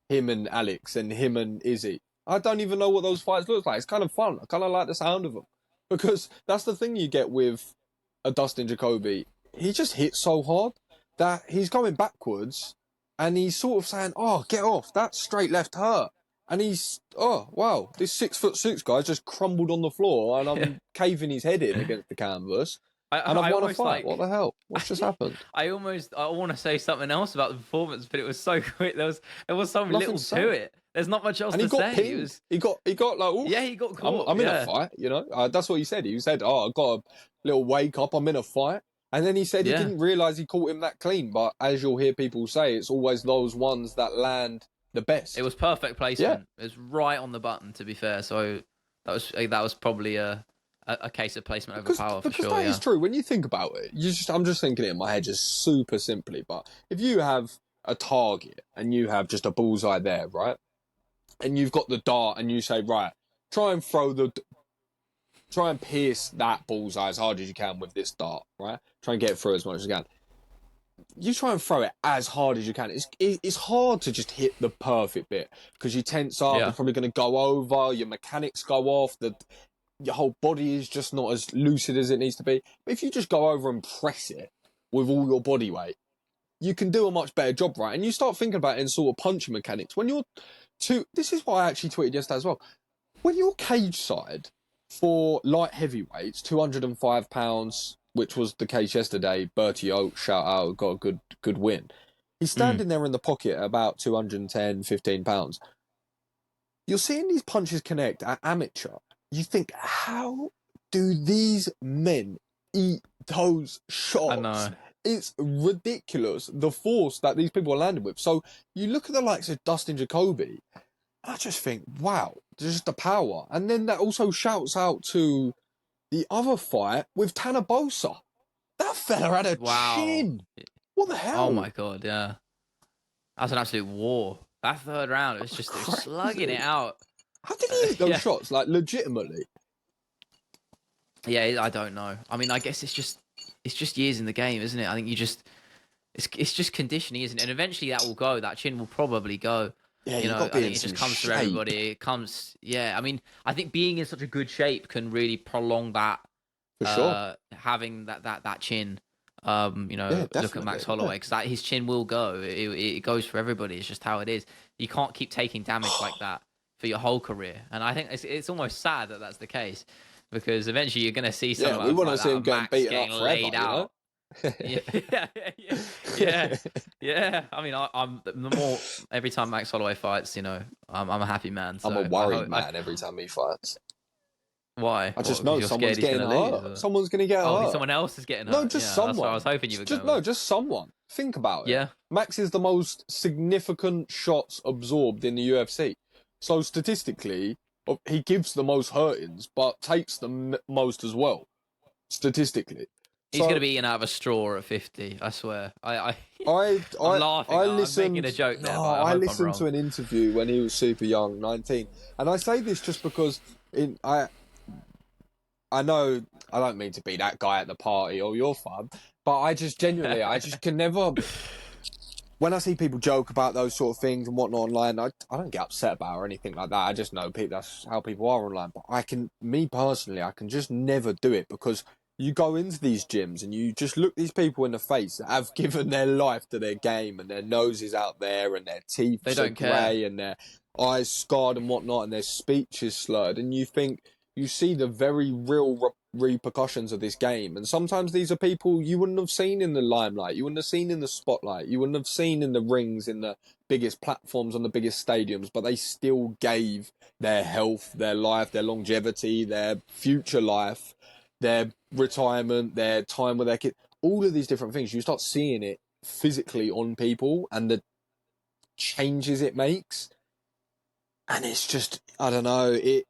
him and Alex and him and Izzy. I don't even know what those fights look like. It's kind of fun. I kind of like the sound of them. Because that's the thing you get with a Dustin Jacoby. He just hits so hard that he's going backwards and he's sort of saying, oh, get off. That straight left hurt. And he's, oh, wow, this 6'6" guy just crumbled on the floor and I'm caving his head in against the canvas. And I've won a fight. What the hell? What's just happened? I want to say something else about the performance, but it was so quick. There was so little to it. There's not much else to say. Pinned. He got like, oof. Yeah, he got caught. I'm in a fight, you know. That's what he said. He said, oh, I got a little wake up. I'm in a fight. And then he said he didn't realise he caught him that clean. But as you'll hear people say, it's always those ones that land the best. It was perfect placement. Yeah. It was right on the button, to be fair. So that was probably a case of placement over power for sure. Because that is true. When you think about it, I'm just thinking it in my head just super simply. But if you have a target and you have just a bullseye there, right? And you've got the dart and you say, right, try and pierce that bullseye as hard as you can with this dart, right? Try and get it through as much as you can. You try and throw it as hard as you can. It's hard to just hit the perfect bit because you tense up. It's probably going to go over. Your mechanics go off. Your whole body is just not as lucid as it needs to be. But if you just go over and press it with all your body weight, you can do a much better job, right? And you start thinking about it in sort of punching mechanics. This is what I actually tweeted yesterday as well. When you're cage side for light heavyweights, 205 pounds, which was the case yesterday, Bertie Oak, shout out, got a good win. He's standing there in the pocket at about 210, 15 pounds. You're seeing these punches connect at amateur. You think, how do these men eat those shots? I know. It's ridiculous, the force that these people are landing with. So you look at the likes of Dustin Jacoby, I just think, wow, just the power. And then that also shouts out to the other fight with Tanner Bosa. That fella had a chin. What the hell? Oh my God, yeah. That's an absolute war. That third round, it was just slugging it out. How did he eat those shots, like, legitimately? Yeah, I don't know. I mean, I guess it's just years in the game, isn't it? I think it's just conditioning, isn't it? And eventually that will go. That chin will probably go. Yeah, you know, I think it just comes through everybody. It comes, I mean, I think being in such a good shape can really prolong that. For sure. Having that chin. You know, look at Max Holloway, because his chin will go. It goes for everybody. It's just how it is. You can't keep taking damage like that for your whole career. And I think it's almost sad that that's the case, because eventually you're going to see someone. We want to see him getting laid out. Yeah. I mean, I'm the more every time Max Holloway fights, you know, I'm a happy man. So I'm a worried man every time he fights. Why? I just know someone's getting hurt. Someone's going to get hurt. Someone else is getting hurt. No, just someone. That's what I was hoping you would go with. No, just someone. Think about it. Yeah. Max is the most significant shots absorbed in the UFC. So statistically, he gives the most hurtings, but takes the most as well. Statistically. He's going to be eating out of a straw at 50, I swear. I'm laughing. I'm making a joke there. I listened to an interview when he was super young, 19. And I say this just because I know I don't mean to be that guy at the party or your fun, but I just can never. When I see people joke about those sort of things and whatnot online, I don't get upset about it or anything like that. I just know that's how people are online. But me personally, I can just never do it, because you go into these gyms and you just look these people in the face that have given their life to their game, and their noses out there and their teeth are grey and their eyes scarred and whatnot, and their speech is slurred, and you think, you see the very real repercussions of this game. And sometimes these are people you wouldn't have seen in the limelight, you wouldn't have seen in the spotlight, you wouldn't have seen in the rings, in the biggest platforms, on the biggest stadiums, but they still gave their health, their life, their longevity, their future life, their retirement, their time with their kids, all of these different things. You start seeing it physically on people and the changes it makes. And it's just, I don't know, it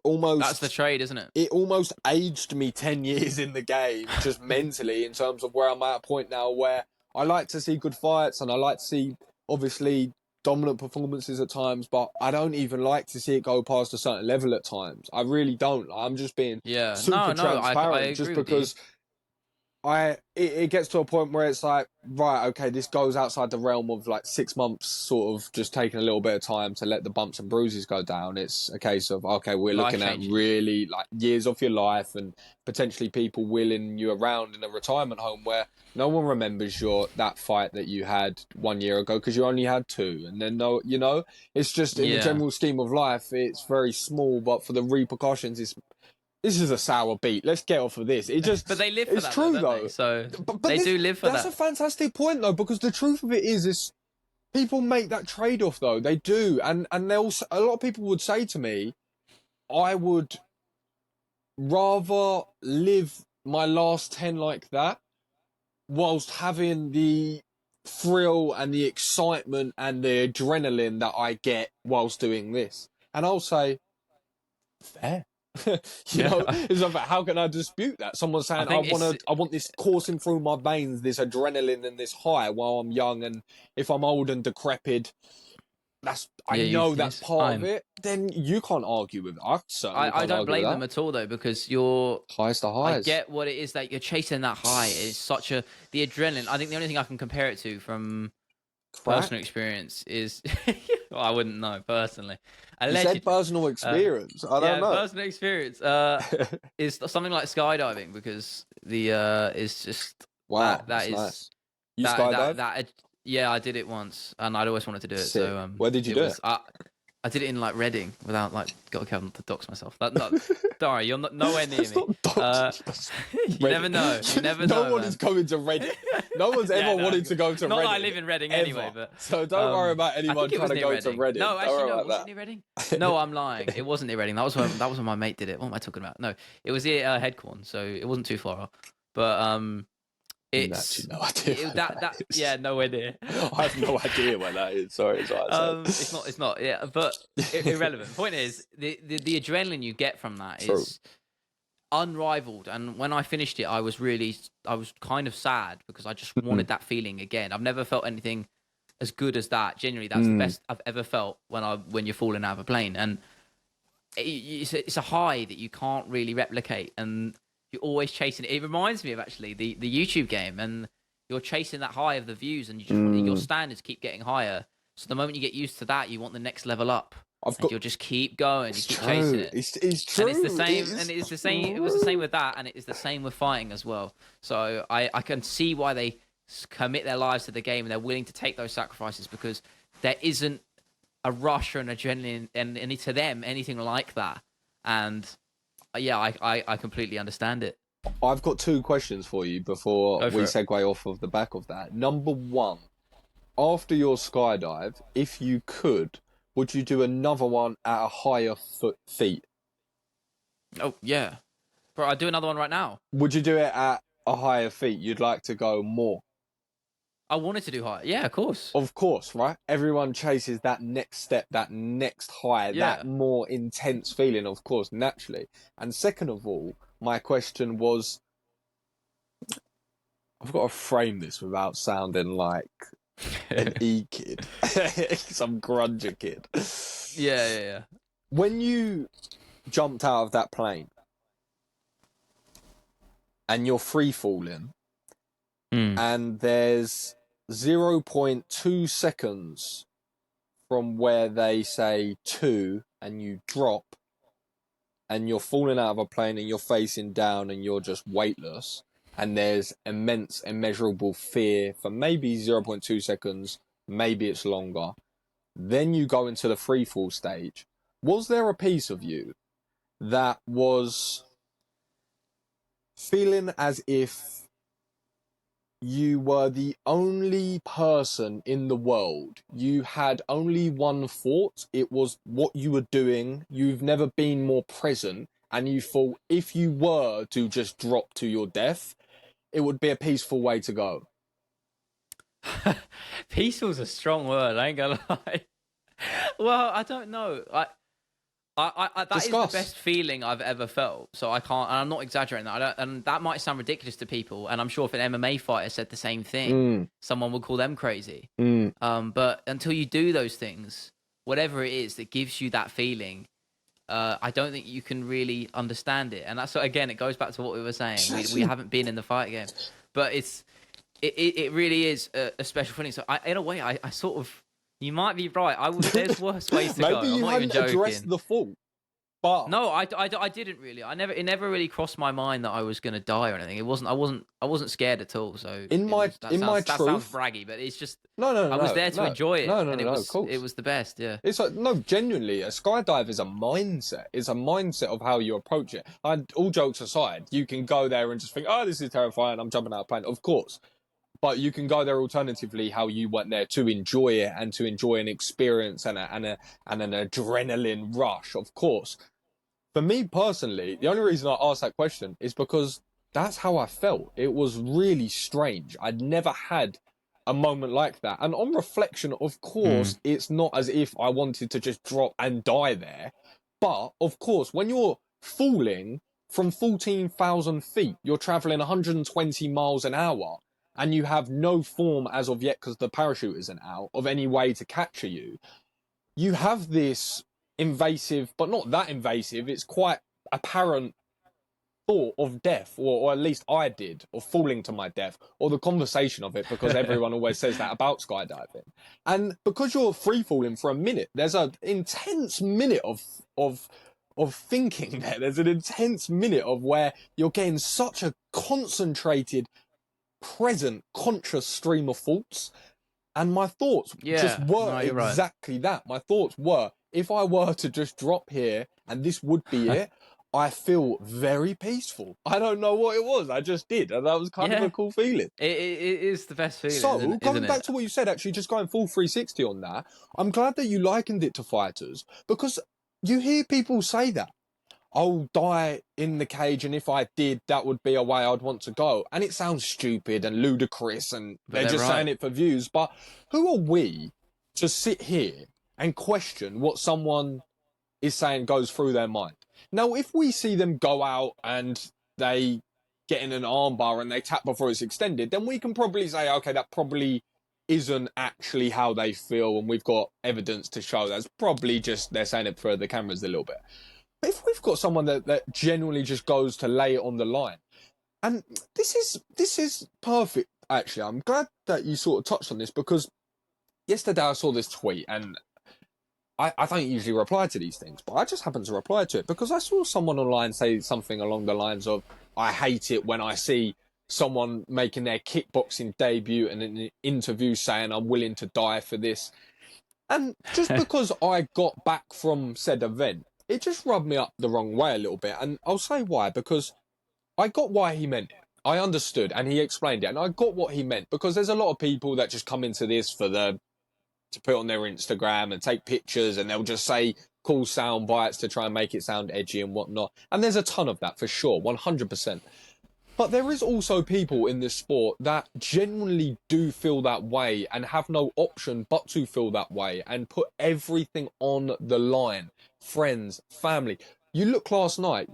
almost... That's the trade, isn't it? It almost aged me 10 years in the game, just mentally, in terms of where I'm at a point now where I like to see good fights and I like to see, obviously, dominant performances at times, but I don't even like to see it go past a certain level at times. I really don't. I'm just being super transparent, I agree just with because it gets to a point where it's like, right, okay, this goes outside the realm of like 6 months, sort of just taking a little bit of time to let the bumps and bruises go down. It's a case of, okay, we're looking at really like years of your life and potentially people wheeling you around in a retirement home where no one remembers that fight that you had 1 year ago because you only had two. And then, no, you know, it's just in the general scheme of life, it's very small, but for the repercussions, this is a sour beat. Let's get off of this. It just, but they live for that. It's true though. though. So they do live for that. That's a fantastic point though, because the truth of it is people make that trade-off though. They do, and they'll. A lot of people would say to me, I would rather live my last 10 like that, whilst having the thrill and the excitement and the adrenaline that I get whilst doing this. And I'll say, fair. You know, it's like, how can I dispute that? Someone's saying, I want this coursing through my veins, this adrenaline and this high while I'm young, and if I'm old and decrepit, that's part of it. Then you can't argue with it. I don't blame them at all though, because you're highs to highs. I get what it is that you're chasing that high. It's such the adrenaline. I think the only thing I can compare it to from personal experience is well, I wouldn't know personally. You said personal experience. I don't know. Personal experience is something like skydiving, because the is just wow. That is nice. You skydive? Yeah, I did it once, and I'd always wanted to do it. Sick. So where did you do it? I did it in like Reading without like got to dox myself. Don't worry, you're nowhere near me. You never know. You never know. No one is coming to Reading. No one's ever wanted to go to Reading. Not that I live in Reading anyway, but so don't worry about anyone trying to go to Reading. No, actually, no. Was it near Reading? No, I'm lying. It wasn't near Reading. That was when my mate did it. What am I talking about? No, it was near Headcorn, so it wasn't too far off. But it's no idea yeah, nowhere near. I have no idea where that is. Sorry, it's not. Yeah, but irrelevant. Point is, the adrenaline you get from that is unrivaled. And when I finished it, I was kind of sad because I just wanted that feeling again. I've never felt anything as good as that. Genuinely, that's the best I've ever felt when you're falling out of a plane, and it's a high that you can't really replicate, and you're always chasing it. It reminds me of actually the YouTube game, and you're chasing that high of the views, and you just your standards keep getting higher. So the moment you get used to that, you want the next level up. You'll just keep going. You keep chasing it. It's true. And it's the same. And it's the same. It was the same with that, and it is the same with fighting as well. So I can see why they commit their lives to the game, and they're willing to take those sacrifices, because there isn't a rush or an adrenaline, and to them anything like that. And yeah, I completely understand it. I've got two questions for you before we segue off of the back of that. Number one, after your skydive, if you could, would you do another one at a higher feet? Oh, yeah. Bro, I'd do another one right now. Would you do it at a higher feet? You'd like to go more? I wanted to do higher. Yeah, of course. Of course, right? Everyone chases that next step, that next high, that more intense feeling, of course, naturally. And second of all, my question was, I've got to frame this without sounding like an E-kid, some grunger kid. Yeah. When you jumped out of that plane and you're free falling, and there's 0.2 seconds from where they say 2 and you drop, and you're falling out of a plane and you're facing down and you're just weightless, and there's immense, immeasurable fear for maybe 0.2 seconds, maybe it's longer. Then you go into the free fall stage. Was there a piece of you that was feeling as if you were the only person in the world. You had only one thought. It was what you were doing. You've never been more present. And you thought if you were to just drop to your death, it would be a peaceful way to go. Peaceful's a strong word. I ain't gonna lie. Well, I don't know. That is the best feeling I've ever felt. So I can't, and I'm not exaggerating that. And that might sound ridiculous to people. And I'm sure if an MMA fighter said the same thing, someone would call them crazy. But until you do those things, whatever it is that gives you that feeling, I don't think you can really understand it. And that's, again, it goes back to what we were saying. We haven't been in the fight again, but it really is a special feeling. So in a way, I sort of. You might be right. There's worse ways to go. Maybe you hadn't addressed the fault. But no, I didn't really. It never really crossed my mind that I was going to die or anything. I wasn't scared at all. So that sounds braggy, but it's just I was there to enjoy it, and it was the best. Yeah, it's like no, genuinely, a skydive is a mindset. It's a mindset of how you approach it. And all jokes aside, you can go there and just think, oh, this is terrifying. I'm jumping out of a plane, of course. But you can go there alternatively, how you went there to enjoy it and to enjoy an experience and an adrenaline rush, of course. For me personally, the only reason I asked that question is because that's how I felt. It was really strange. I'd never had a moment like that. And on reflection, of course, it's not as if I wanted to just drop and die there. But, of course, when you're falling from 14,000 feet, you're traveling 120 miles an hour. And you have no form as of yet, because the parachute isn't out, of any way to capture you. You have this invasive, but not that invasive, it's quite apparent thought of death, or at least I did, of falling to my death, or the conversation of it, because everyone always says that about skydiving. And because you're free falling for a minute, there's an intense minute of thinking there. There's an intense minute of where you're getting such a concentrated, present, conscious stream of thoughts, and my thoughts just were exactly that. My thoughts were, if I were to just drop here and this would be it, I feel very peaceful. I don't know what it was, I just did, and that was kind of a cool feeling. It is the best feeling. So coming back to what you said, actually just going full 360 on that, I'm glad that you likened it to fighters, because you hear people say that I'll die in the cage, and if I did, that would be a way I'd want to go. And it sounds stupid and ludicrous, and they're just saying it for views. But who are we to sit here and question what someone is saying goes through their mind? Now, if we see them go out and they get in an armbar and they tap before it's extended, then we can probably say, okay, that probably isn't actually how they feel, and we've got evidence to show that's probably just they're saying it for the cameras a little bit. But if we've got someone that genuinely just goes to lay it on the line, and this is perfect, actually. I'm glad that you sort of touched on this, because yesterday I saw this tweet, and I don't usually reply to these things, but I just happened to reply to it because I saw someone online say something along the lines of, I hate it when I see someone making their kickboxing debut and in an interview saying I'm willing to die for this. And just because I got back from said event, it just rubbed me up the wrong way a little bit. And I'll say why, because I got why he meant it. I understood, and he explained it, and I got what he meant, because there's a lot of people that just come into this to put on their Instagram and take pictures, and they'll just say cool sound bites to try and make it sound edgy and whatnot. And there's a ton of that for sure, 100%. But there is also people in this sport that genuinely do feel that way and have no option but to feel that way and put everything on the line. Friends, family. You look last night,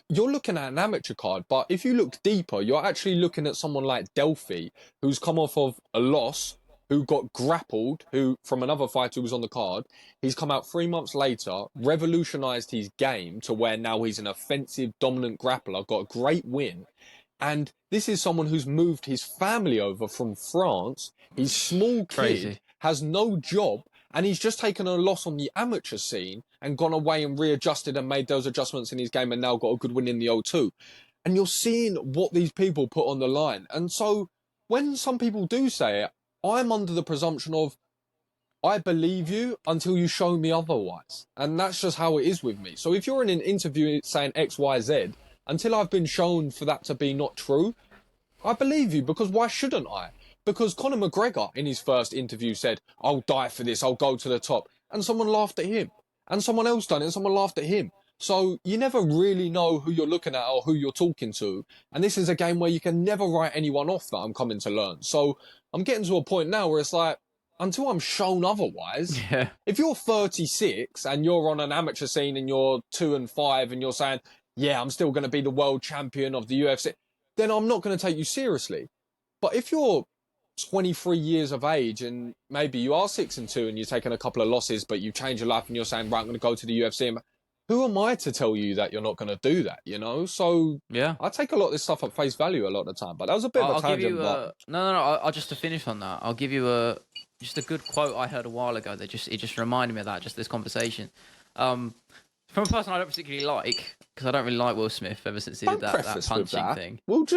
you're looking at an amateur card, but if you look deeper, you're actually looking at someone like Delphi, who's come off of a loss, who got grappled, who from another fighter who was on the card. He's come out 3 months later, revolutionised his game to where now he's an offensive, dominant grappler, got a great win. And this is someone who's moved his family over from France. He's small kid, has no job, and he's just taken a loss on the amateur scene and gone away and readjusted and made those adjustments in his game and now got a good win in the O2. And you're seeing what these people put on the line. And so when some people do say it, I'm under the presumption of, I believe you until you show me otherwise. And that's just how it is with me. So if you're in an interview saying X, Y, Z, until I've been shown for that to be not true, I believe you, because why shouldn't I? Because Conor McGregor in his first interview said, I'll die for this, I'll go to the top. And someone laughed at him. And someone else done it and someone laughed at him. So you never really know who you're looking at or who you're talking to. And this is a game where you can never write anyone off that I'm coming to learn. So I'm getting to a point now where it's like, until I'm shown otherwise, if you're 36 and you're on an amateur scene and you're 2-5 and you're saying, yeah, I'm still going to be the world champion of the UFC, then I'm not going to take you seriously. But if you're 23 years of age and maybe you are 6-2 and you're taking a couple of losses, but you change your life and you're saying, right, I'm going to go to the UFC, who am I to tell you that you're not going to do that, you know? So yeah, I take a lot of this stuff at face value a lot of the time, but that was a bit of a tangent. I'll just to finish on that, I'll give you just a good quote I heard a while ago that it just reminded me of that, just this conversation. From a person I don't particularly like, because I don't really like Will Smith ever since he did that punching thing. We won't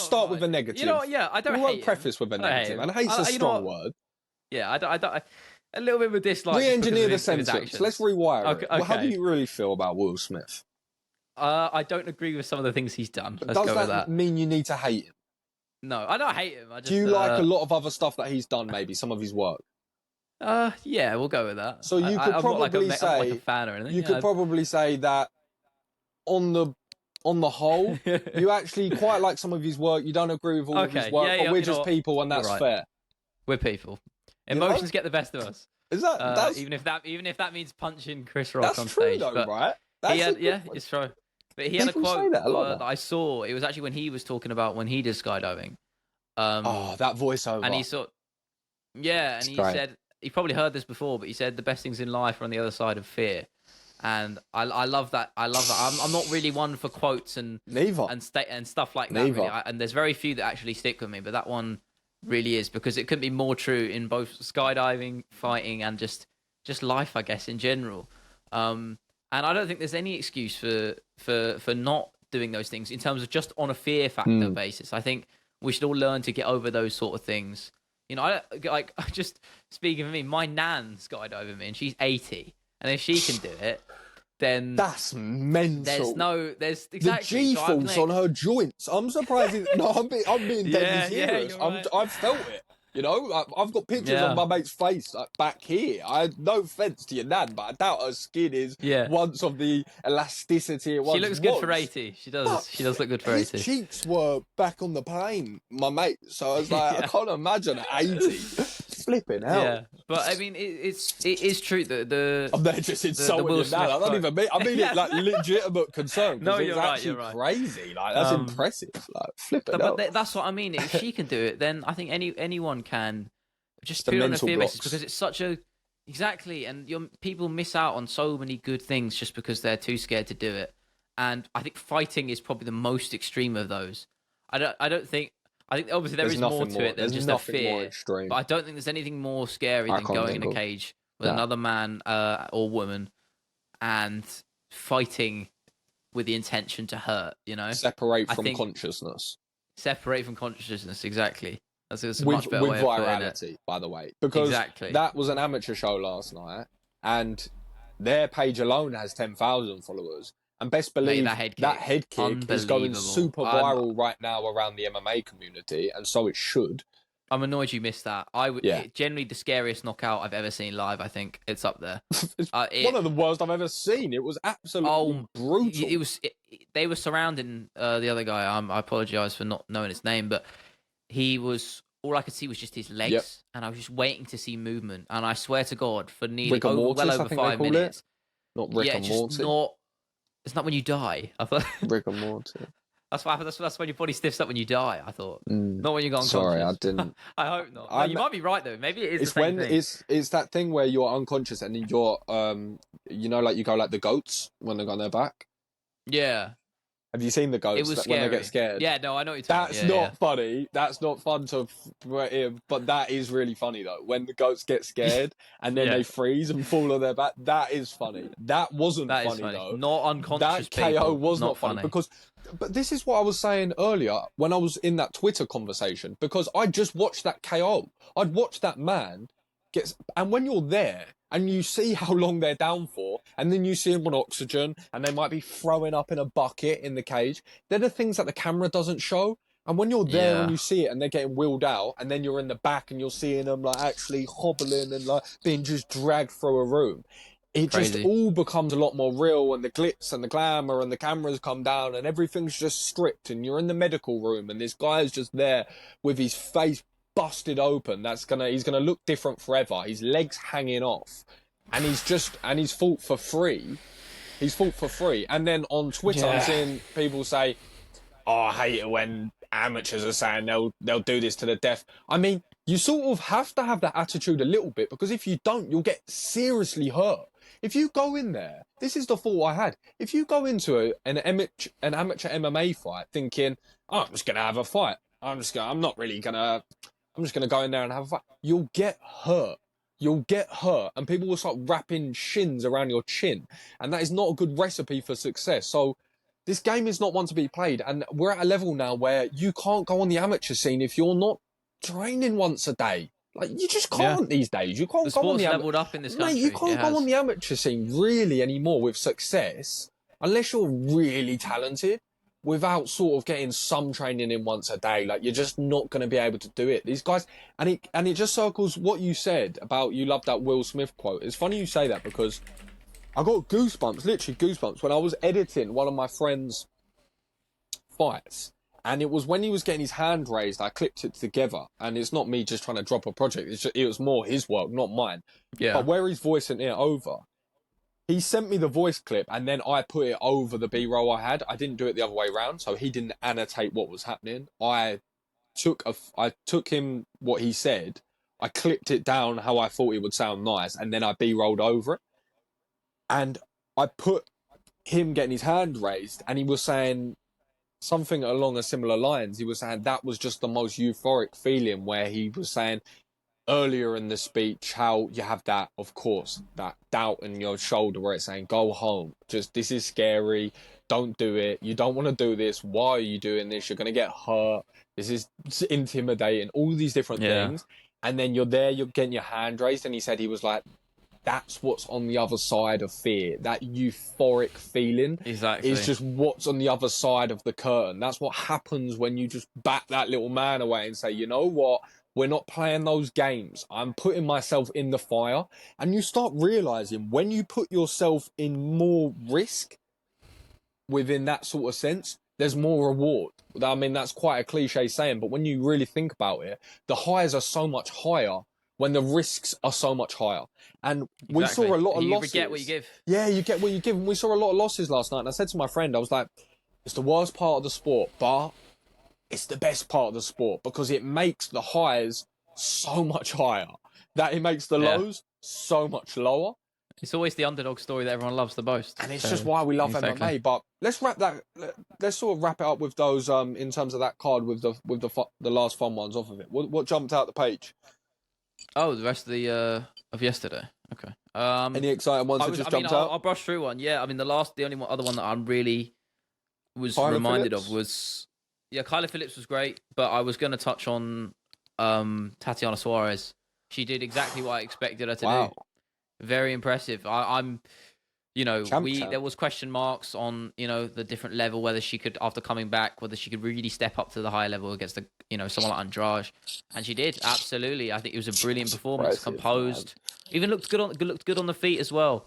start with a negative. You know what? Yeah, I don't. We won't preface with a negative, and hate's a strong word. Yeah, I don't. A little bit of a dislike. Re-engineer the sentence. Let's rewire it. Well, how do you really feel about Will Smith? I don't agree with some of the things he's done. Let's go with that. Does that mean you need to hate him? No, I don't hate him. Do you like a lot of other stuff that he's done? Maybe some of his work. Yeah, we'll go with that. So you could probably say, I'm not like a fan or anything. You could probably say that on the whole, you actually quite like some of his work. You don't agree with all of his work, but we're just people, and that's fair. We're people. Emotions get the best of us. Is that even if that means punching Chris Rock on That's true, stage? though, right? It's true. But he had a quote that I saw. It was actually when he was talking about when he did skydiving. That voiceover. And he said, he probably heard this before, but he said the best things in life are on the other side of fear. And I love that. I'm not really one for quotes and stuff like that. Really. And there's very few that actually stick with me, but that one really is, because it couldn't be more true in both skydiving, fighting, and just life, I guess, in general. And I don't think there's any excuse for not doing those things in terms of just on a fear factor basis. I think we should all learn to get over those sort of things. You know, I just speaking for me, my nan skydived with me, and she's 80, and if she can do it, then that's mental. There's exactly the G-force on her joints. I'm surprised. I'm being deadly serious. Right. I've felt it. You know, I've got pictures of my mate's face back here. No offense to your nan, but I doubt her skin is once of the elasticity it once was. She looks good for 80. She does. But she does look good for 80. His cheeks were back on the plane, my mate. So I was like, I can't imagine at 80. Flipping hell. Yeah, but I mean, it is true that I'm not just insulting your nan. I don't even mean. I mean it like legitimate concern. No, you're right. You're right. Crazy. Like that's impressive. Like flipping hell. But that's what I mean. If she can do it, then I think anyone can. Just put it on a fear basis, because it's such a and people miss out on so many good things just because they're too scared to do it. And I think fighting is probably the most extreme of those. I think obviously there is more to it than just a fear, but I don't think there's anything more scary than going in a cage with another man or woman and fighting with the intention to hurt. You know, separate from consciousness, exactly. That's a much better way of virality, by the way, because that was an amateur show last night, and their page alone has 10,000 followers. And best believe that head kick is going super viral right now around the MMA community, and so it should. I'm annoyed you missed that. Generally the scariest knockout I've ever seen live. I think it's up there. It's one of the worst I've ever seen. It was absolutely brutal. They were surrounding the other guy. I apologise for not knowing his name, but he was. All I could see was just his legs, and I was just waiting to see movement. And I swear to God, for nearly well over 5 minutes. Not Rick and Morty. It's not when you die. I thought Rick and Morty. That's what happens. That's when your body stiffs up when you die. I thought, not when you go unconscious. Sorry, I didn't. I hope not. No, you might be right though. Maybe it is. It's when it's that thing where you're unconscious and you're you know, like you go like the goats when they're on their back. Yeah. Have you seen the goats when they get scared? Yeah, no, I know what you're talking about. That's not funny. That's not fun to but that is really funny though. When the goats get scared and then they freeze and fall on their back, that is funny. That wasn't funny though. Not unconscious. That KO was not funny because. But this is what I was saying earlier when I was in that Twitter conversation, because I just watched that KO. I'd watched that man gets, and when you're there and you see how long they're down for, and then you see them on oxygen, and they might be throwing up in a bucket in the cage. They're the things that the camera doesn't show. And when you're there and Yeah. you see it and they're getting wheeled out, and then you're in the back and you're seeing them like actually hobbling and like being just dragged through a room, it just Crazy. all becomes a lot more real, and the glitz and the glamour and the cameras come down and everything's just stripped, and you're in the medical room and this guy is just there with his face busted open. He's gonna look different forever. His legs hanging off, and he's fought for free. He's fought for free. And then on Twitter, I'm seeing people say, "Oh, I hate it when amateurs are saying they'll do this to the death." I mean, you sort of have to have that attitude a little bit, because if you don't, you'll get seriously hurt. If you go in there, this is the thought I had. If you go into an amateur MMA fight thinking, "Oh, I'm just gonna have a fight. I'm just gonna go in there and have a fight," you'll get hurt. You'll get hurt, and people will start wrapping shins around your chin, and that is not a good recipe for success. So this game is not one to be played, and we're at a level now where you can't go on the amateur scene if you're not training once a day. Like, you just can't these days. You can't The go on sport's the leveled up in this country. Mate, you can't go on the amateur scene really anymore with success unless you're really talented, without sort of getting some training in once a day. Like, you're just not going to be able to do it. These guys, and it just circles what you said about, you love that Will Smith quote. It's funny you say that, because I got goosebumps, literally goosebumps, when I was editing one of my friend's fights. And it was when he was getting his hand raised, I clipped it together. And it's not me just trying to drop a project. It was more his work, not mine. Yeah. But where he's voicing it over, he sent me the voice clip, and then I put it over the B-roll I had. I didn't do it the other way around, so he didn't annotate what was happening. I took him what he said, I clipped it down how I thought it would sound nice, and then I B-rolled over it. And I put him getting his hand raised, and he was saying something along a similar lines. He was saying that was just the most euphoric feeling, where he was saying earlier in the speech how you have that, of course, that doubt in your shoulder where it's saying, go home, just, this is scary, don't do it, you don't want to do this, why are you doing this, you're going to get hurt, this is intimidating, all these different things. And then you're there, you're getting your hand raised, and he said, he was like, that's what's on the other side of fear. That euphoric feeling is just what's on the other side of the curtain. That's what happens when you just bat that little man away and say, you know what? We're not playing those games. I'm putting myself in the fire. And you start realizing when you put yourself in more risk within that sort of sense, there's more reward. I mean, that's quite a cliche saying, but when you really think about it, the highs are so much higher when the risks are so much higher. And we saw a lot of losses. You get what you give. Yeah, you get what you give. And we saw a lot of losses last night. And I said to my friend, I was like, it's the worst part of the sport, but it's the best part of the sport, because it makes the highs so much higher, that it makes the lows so much lower. It's always the underdog story that everyone loves the most. And it's just why we love MMA. But let's sort of wrap it up with those, in terms of that card, with the last fun ones off of it. What jumped out the page? Oh, the rest of the of yesterday. Okay. Any exciting ones that just jumped out? I'll brush through one. Yeah, I mean, the only other one that I really was reminded of was, Kyla Phillips was great, but I was going to touch on Tatiana Suarez. She did exactly what I expected her to do. Very impressive. I'm there was question marks on, the different level, whether she could, after coming back, whether she could really step up to the higher level against someone like Andrade, and she did, absolutely. I think it was a brilliant performance, composed, even looked good on the feet as well.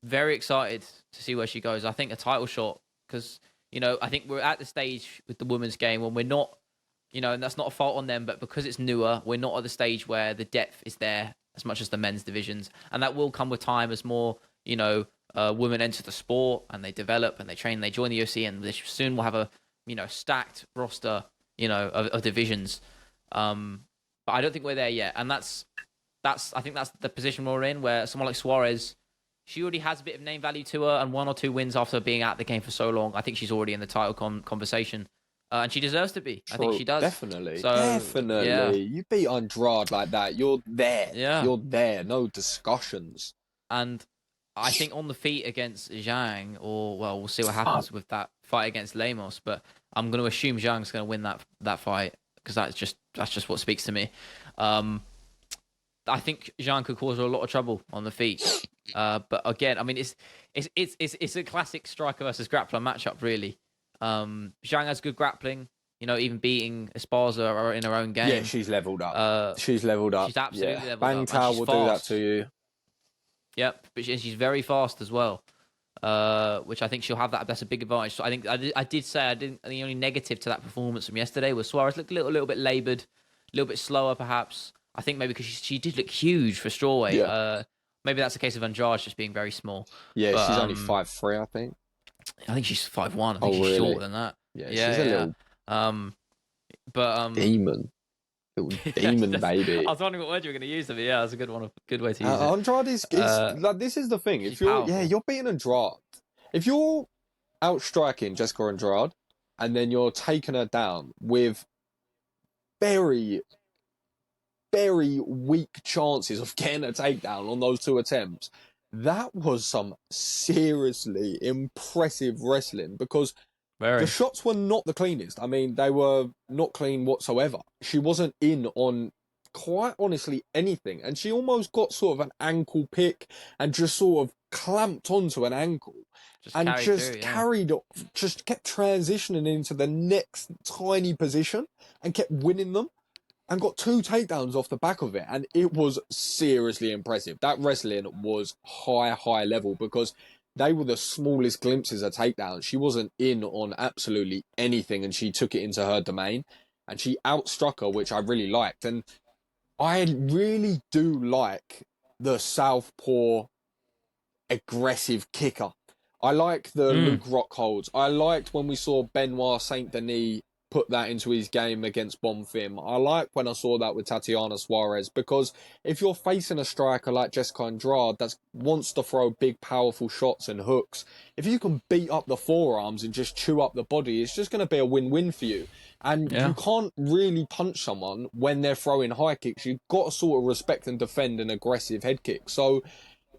Very excited to see where she goes. I think a title shot, because I think we're at the stage with the women's game when we're not, and that's not a fault on them, but because it's newer, we're not at the stage where the depth is there as much as the men's divisions, and that will come with time as more women enter the sport and they develop and they train, and they join the UFC, and they soon will have a stacked roster of divisions. But I don't think we're there yet, and I think that's the position we're in, where someone like Suarez, she already has a bit of name value to her, and 1 or 2 wins after being out of the game for so long, I think she's already in the title conversation. And she deserves to be. True. I think she does. Definitely. Yeah. You beat Andrade like that, you're there. Yeah. You're there. No discussions. And I think on the feet against Zhang, we'll see what happens with that fight against Lemos, but I'm going to assume Zhang's going to win that fight, because that's just what speaks to me. But I think Zhang could cause her a lot of trouble on the feet. But again, I mean, it's a classic striker versus grappler matchup, really. Zhang has good grappling. Even beating Esparza in her own game. Yeah, she's leveled up. She's leveled up. She's absolutely leveled Bang up. Tao And she's will fast. do that to you. Yep, but she's very fast as well. Which I think she'll have that's a big advantage. So I think I did say the only negative to that performance from yesterday was Suarez looked a little bit laboured, a little bit slower perhaps. I think maybe because she did look huge for strawweight. Yeah. Maybe that's a case of Andrade just being very small. Yeah, but, she's only 5'3", I think. I think she's 5'1". I think she's really? shorter than that. Yeah, she's a little demon. Little demon baby. I was wondering what word you were going to use. But yeah, that's a good one. Good way to use it. Andrade is like, this is the thing. If you're beating Andrade. If you're outstriking Jessica Andrade and then you're taking her down with very, very weak chances of getting a takedown on those 2 attempts, that was some seriously impressive wrestling, because the shots were not the cleanest. I mean, they were not clean whatsoever. She wasn't in on, quite honestly, anything. And she almost got sort of an ankle pick and just sort of clamped onto an ankle. Just kept transitioning into the next tiny position and kept winning them. And got 2 takedowns off the back of it. And it was seriously impressive. That wrestling was high level, because they were the smallest glimpses of takedowns. She wasn't in on absolutely anything, and she took it into her domain. And she outstruck her, which I really liked. And I really do like the southpaw aggressive kicker. I like the Luke Rock holds. I liked when we saw Benoit Saint Denis put that into his game against Bonfim. I like when I saw that with Tatiana Suarez, because if you're facing a striker like Jessica Andrade that wants to throw big, powerful shots and hooks, if you can beat up the forearms and just chew up the body, it's just going to be a win-win for you. And you can't really punch someone when they're throwing high kicks. You've got to sort of respect and defend an aggressive head kick. So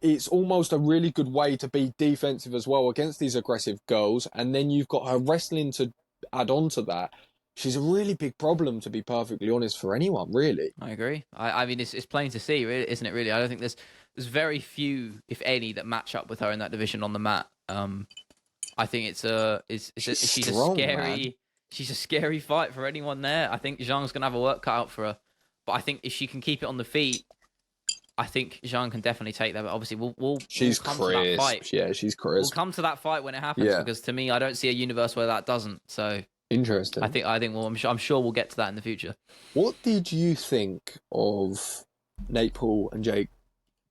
it's almost a really good way to be defensive as well against these aggressive girls. And then you've got her wrestling to add on to that. She's a really big problem, to be perfectly honest, for anyone, really. I agree. I mean, it's plain to see, isn't it, really? I don't think there's very few, if any, that match up with her in that division on the mat. I think she's strong, she's a scary fight for anyone there. I think Zhang's going to have a work cut out for her. But I think if she can keep it on the feet, I think Zhang can definitely take that. But obviously, we'll come to that fight. Yeah, she's crisp. We'll come to that fight when it happens, because to me, I don't see a universe where that doesn't. So interesting. I think I'm sure we'll get to that in the future. What did you think of Nate Paul and Jake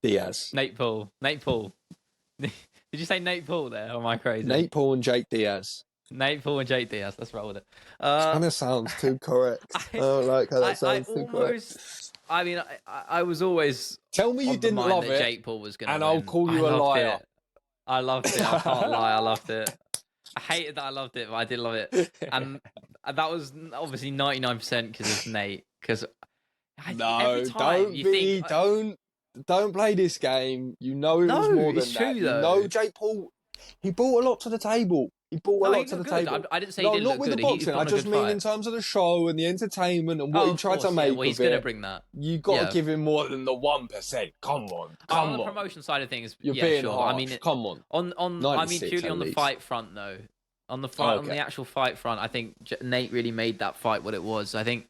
Diaz? Nate Paul. Did you say Nate Paul there? Or am I crazy? Nate Paul and Jake Diaz. Nate Paul and Jake Diaz. Let's roll with it. Kind of sounds too correct. I don't like how that sounds too correct. I mean, I was always. Tell me you didn't love it, Jake Paul was going to and win. I'll call you a liar. I loved it. I can't lie. I loved it. I hated that I loved it, but I did love it. And that was obviously 99% because of Nate. Because don't play this game. You know it was more than it's that. True, though. You know Jake Paul, he brought a lot to the table. He brought a lot to the table. I didn't say he didn't not look with good. the boxing. I just mean in terms of the show and the entertainment and what he tried to make. Well, he's going to bring that. You got to give him more than the 1%. Come on. On the promotion side of things, you're being harsh. I mean, come on. I mean, purely on the fight front, though. On the fight, on the actual fight front, I think Nate really made that fight what it was. I think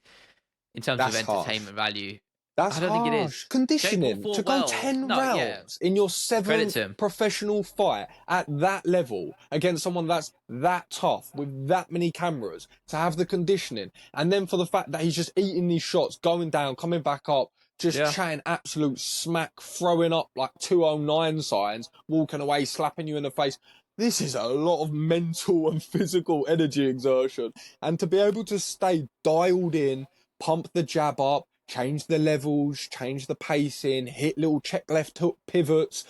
in terms of entertainment value. I don't think it is. Conditioning to go 10 rounds in your 7th professional fight at that level against someone that's that tough with that many cameras, to have the conditioning, and then for the fact that he's just eating these shots, going down, coming back up, just chatting absolute smack, throwing up like 209 signs, walking away, slapping you in the face. This is a lot of mental and physical energy exertion. And to be able to stay dialed in, pump the jab up, change the levels, change the pacing, hit little check left hook pivots,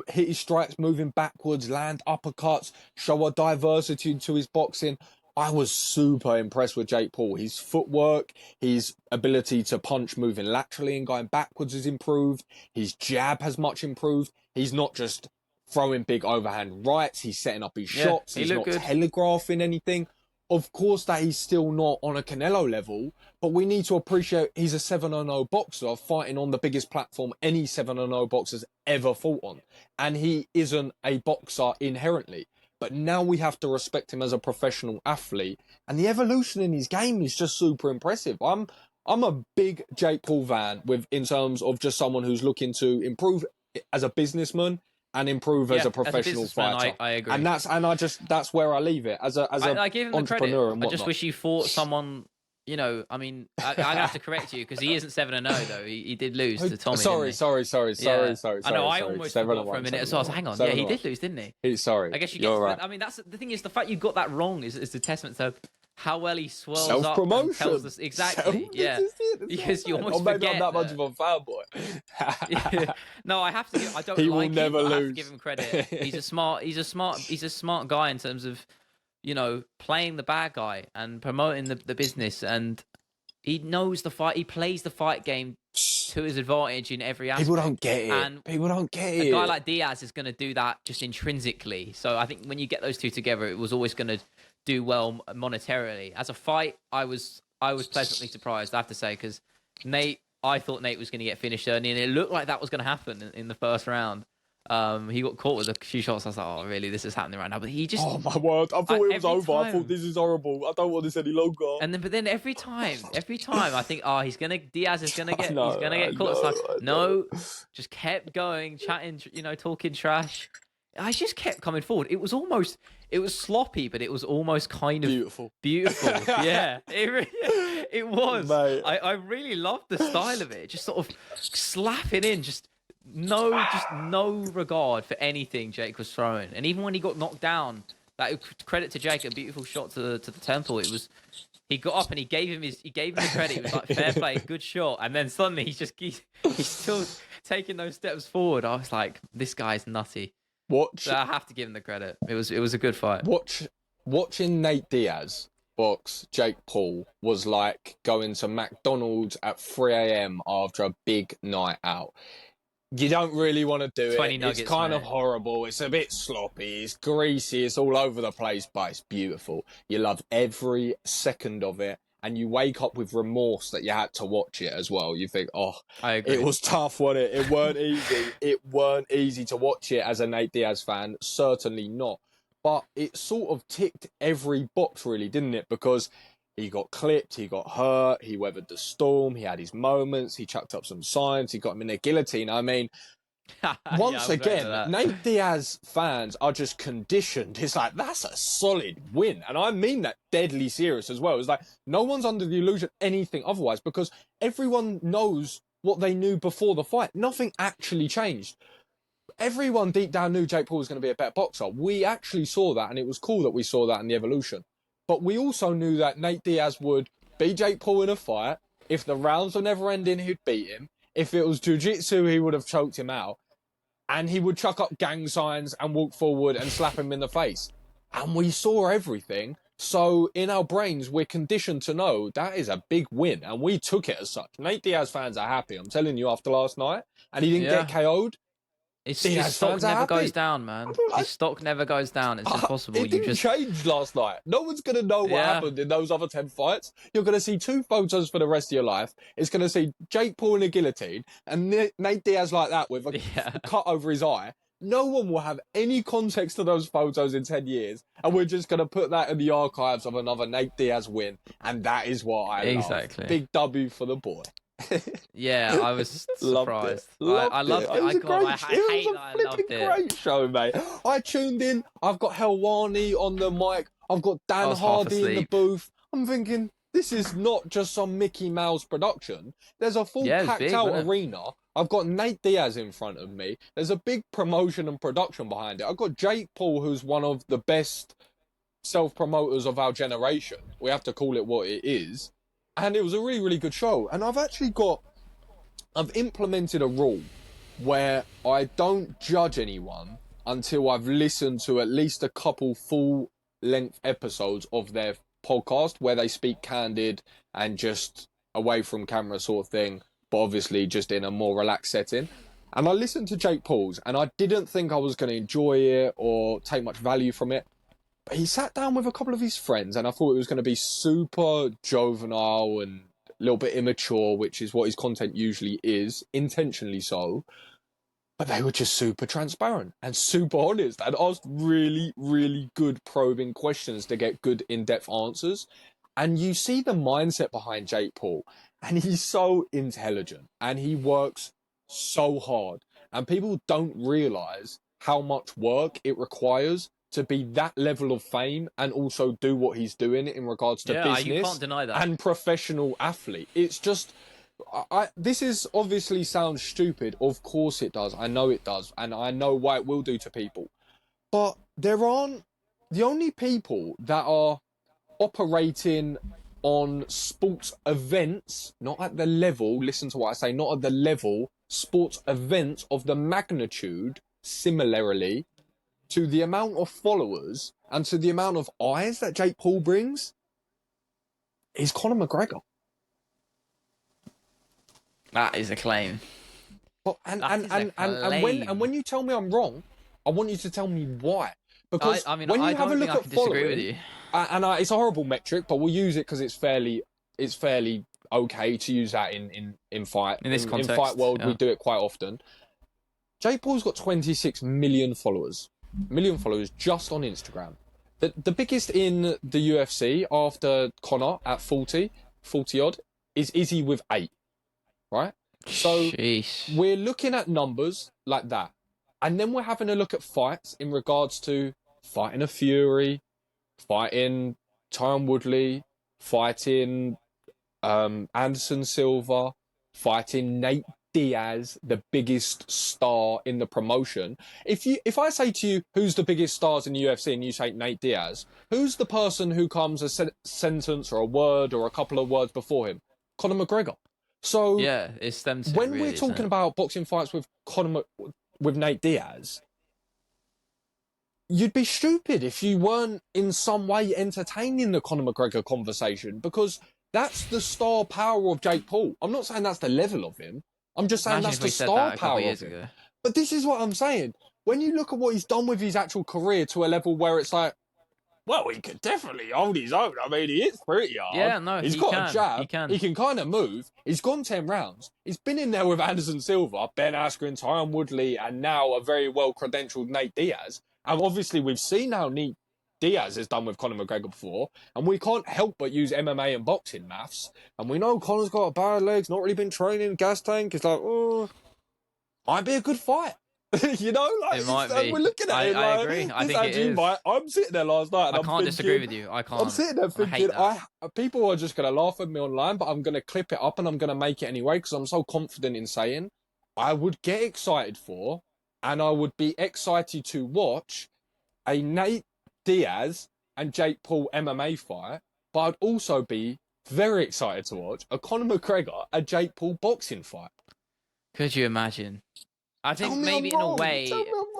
hit his strikes moving backwards, land uppercuts, show a diversity to his boxing. I was super impressed with Jake Paul. His footwork, his ability to punch moving laterally and going backwards has improved. His jab has much improved. He's not just throwing big overhand rights. He's setting up his shots. He's not telegraphing anything. of course that he's still not on a Canelo level, but we need to appreciate he's a 7-0 boxer fighting on the biggest platform any 7-0 boxer's ever fought on. And he isn't a boxer inherently. But now we have to respect him as a professional athlete. And the evolution in his game is just super impressive. I'm a big Jake Paul fan in terms of just someone who's looking to improve as a businessman and improve as a professional fighter. I agree. And that's where I leave it as I give him entrepreneur the credit. and I just whatnot. wish he fought someone. You know, I mean, I'm gonna have to correct you because he isn't 7-0 though. He did lose to Tommy. Sorry. I know. I almost forgot for a minute. So I was, hang on. Yeah, he did lose, didn't he? He's sorry. I guess you're right. I mean, that's the thing is the fact you got that wrong is a testament to how well he swirls Self-promotion. up and tells us exactly. Because you almost maybe forget I'm that much of a fanboy. No, I have to. I don't he like will never him. lose. I have to give him credit. He's a smart guy in terms of, you know, playing the bad guy and promoting the business, and he knows the fight. He plays the fight game to his advantage in every aspect. People don't get it. And people don't get it. A guy like Diaz is going to do that just intrinsically. So I think when you get those two together, it was always going to do well monetarily. As a fight, I was pleasantly surprised, I have to say, because I thought Nate was going to get finished early, and it looked like that was going to happen in the first round. He got caught with a few shots. I was like, oh, really? This is happening right now. But he just... Oh, my word. I thought it was over. I thought, this is horrible. I don't want this any longer. But then every time, I think, Diaz is going to get caught. It's like, no, just kept going, chatting, you know, talking trash. I just kept coming forward. It was sloppy, but it was almost kind of beautiful. Yeah, it was. Mate. I really loved the style of it. Just sort of slapping in, just no regard for anything Jake was throwing. And even when he got knocked down, that credit to Jake, a beautiful shot to the temple. It was. He got up and he gave him the credit. It was like, fair play, good shot. And then suddenly he's still taking those steps forward. I was like, this guy's nutty. So I have to give him the credit. It was a good fight. Watching Nate Diaz box Jake Paul was like going to McDonald's at 3 a.m. after a big night out. You don't really want to do it. Nuggets, it's kind of horrible. It's a bit sloppy. It's greasy. It's all over the place, but it's beautiful. You love every second of it. And you wake up with remorse that you had to watch it as well. You think, oh, I agree. It was tough, wasn't it? It weren't easy. It weren't easy to watch it as a Nate Diaz fan. Certainly not. But it sort of ticked every box, really, didn't it? Because he got clipped, he got hurt, he weathered the storm, he had his moments, he chucked up some signs, he got him in a guillotine. I mean... Once again, Nate Diaz fans are just conditioned. It's like, that's a solid win. And I mean that deadly serious as well. It's like, no one's under the illusion anything otherwise because everyone knows what they knew before the fight. Nothing actually changed. Everyone deep down knew Jake Paul was going to be a better boxer. We actually saw that, and it was cool that we saw that in the evolution. But we also knew that Nate Diaz would beat Jake Paul in a fight. If the rounds were never ending, he'd beat him. If it was jiu-jitsu, he would have choked him out. And he would chuck up gang signs and walk forward and slap him in the face. And we saw everything. So in our brains, we're conditioned to know that is a big win. And we took it as such. Nate Diaz fans are happy. I'm telling you, after last night. And he didn't get KO'd. His stock never goes down, man. His stock never goes down. It's impossible. It didn't change last night. No one's going to know what happened in those other 10 fights. You're going to see 2 photos for the rest of your life. It's going to see Jake Paul in a guillotine and Nate Diaz like that with a cut over his eye. No one will have any context to those photos in 10 years. And we're just going to put that in the archives of another Nate Diaz win. And that is what I love. Big W for the boy. Yeah, I was surprised. I loved it. It was a great show, mate. I tuned in. I've got Helwani on the mic. I've got Dan Hardy in the booth. I'm thinking, this is not just some Mickey Mouse production. There's a full packed out arena. I've got Nate Diaz in front of me. There's a big promotion and production behind it. I've got Jake Paul, who's one of the best self-promoters of our generation. We have to call it what it is. And it was a really, really good show. And I've implemented a rule where I don't judge anyone until I've listened to at least a couple full-length episodes of their podcast where they speak candid and just away from camera sort of thing, but obviously just in a more relaxed setting. And I listened to Jake Paul's, and I didn't think I was going to enjoy it or take much value from it. But he sat down with a couple of his friends, and I thought it was going to be super juvenile and a little bit immature, which is what his content usually is, intentionally so. But they were just super transparent and super honest and asked really, really good probing questions to get good in-depth answers. And you see the mindset behind Jake Paul, and he's so intelligent and he works so hard. And people don't realize how much work it requires to be that level of fame and also do what he's doing in regards to you business can't deny that. and professional athlete. It's just, this is obviously sounds stupid. Of course it does. I know it does. And I know why it will do to people. But there aren't the only people that are operating on sports events, not at the level, listen to what I say, not at the level, sports events of the magnitude, similarly, to the amount of followers and to the amount of eyes that Jake Paul brings, is Conor McGregor. That is a claim. But when you tell me I'm wrong, I want you to tell me why. Because when you have a look at following, it's a horrible metric, but we'll use it because it's fairly okay to use that in fight. In this context, in fight world, we do it quite often. Jake Paul's got 26 million followers. Million followers just on Instagram. The biggest in the UFC after Conor at 40 odd is Izzy with 8. Right? So we're looking at numbers like that. And then we're having a look at fights in regards to fighting a Fury, fighting Tyron Woodley, fighting Anderson Silva, fighting Nate Diaz, the biggest star in the promotion. If I say to you, who's the biggest stars in the UFC, and you say Nate Diaz, who's the person who comes a sentence or a word or a couple of words before him? Conor McGregor. So yeah, it's them two, when really, we're talking about boxing fights with with Nate Diaz, you'd be stupid if you weren't in some way entertaining the Conor McGregor conversation, because that's the star power of Jake Paul. I'm not saying that's the level of him. I'm just saying that's the star power of him. But this is what I'm saying. When you look at what he's done with his actual career to a level where it's like, well, he could definitely hold his own. I mean, he hits pretty hard. Yeah, no, he's got a jab. He can kind of move. He's gone 10 rounds. He's been in there with Anderson Silva, Ben Askren, Tyron Woodley, and now a very well-credentialed Nate Diaz. And obviously, we've seen how Nate Diaz has done with Conor McGregor before, and we can't help but use MMA and boxing maths. And we know Conor's got a bad legs, not really been training, gas tank. It's like, oh, might be a good fight. You know, like it might be. We're looking at it. I agree. I think it is. I'm sitting there last night. And I can't disagree with you. I can't. I'm sitting there thinking, people are just going to laugh at me online, but I'm going to clip it up and I'm going to make it anyway because I'm so confident in saying I would get excited for, and I would be excited to watch a Nate Diaz and Jake Paul MMA fight, but I'd also be very excited to watch a Conor McGregor and Jake Paul boxing fight. Could you imagine? I think maybe in a way.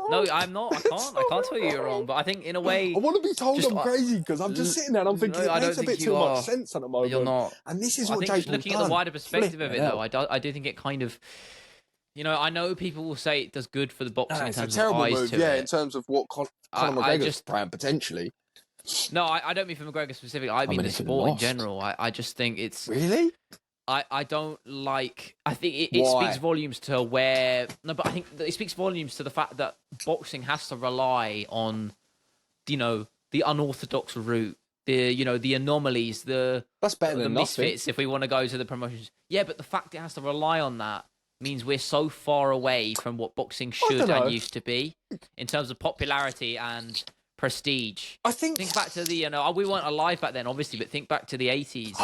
No, I'm not. I can't tell you you're wrong. But I think in a way. I want to be told I'm crazy because I'm just sitting there and I'm thinking it makes a bit too much sense at the moment. You're not. And this is what Jake Paul's looking done. at the wider perspective of it, though, I do think it kind of. You know, I know people will say it does good for the boxing in terms of eyes to it. In terms of what Conor McGregor's brand potentially. No, I don't mean for McGregor specifically. I mean the sport in general. I just think it's really. I don't like. I think it speaks volumes to where. No, but I think it speaks volumes to the fact that boxing has to rely on, you know, the unorthodox route, the anomalies, that's better than misfits. If we want to go to the promotions, yeah, but the fact it has to rely on that means we're so far away from what boxing should and used to be in terms of popularity and prestige. I think back to the we weren't alive back then, obviously, but think back to the 80s.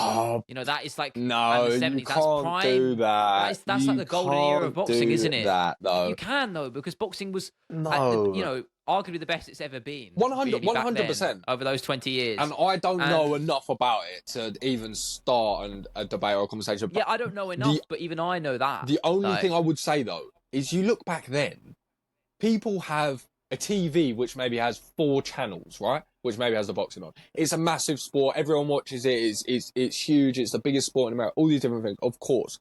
That is like no, and the 70s. You can't prime. Do that. That's like the golden era of boxing, isn't it? That though. You can though, because boxing was arguably the best it's ever been. 100% over those 20 years. And I don't know enough about it to even start a debate or a conversation. Yeah, I don't know enough, but even I know that. The only thing I would say though is you look back then, people have a TV which maybe has 4 channels, right? Which maybe has the boxing on. It's a massive sport. Everyone watches it. It's huge. It's the biggest sport in America. All these different things, of course.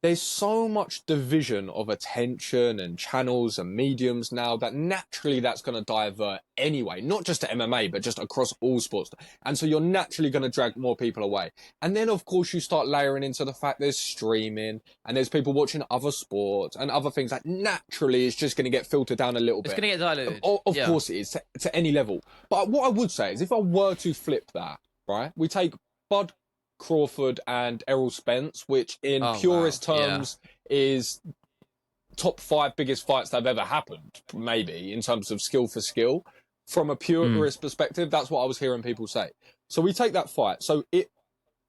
there's so much division of attention and channels and mediums now that naturally that's going to divert anyway, not just to MMA, but just across all sports. And so you're naturally going to drag more people away. And then, of course, you start layering into the fact there's streaming and there's people watching other sports and other things that naturally is just going to get filtered down a little bit. It's going to get diluted. Of course it is, to any level. But what I would say is if I were to flip that, right, we take Bud Crawford and Errol Spence, which in purest terms is top 5 biggest fights that have ever happened, maybe, in terms of skill for skill. From a purist perspective, that's what I was hearing people say. So we take that fight. So it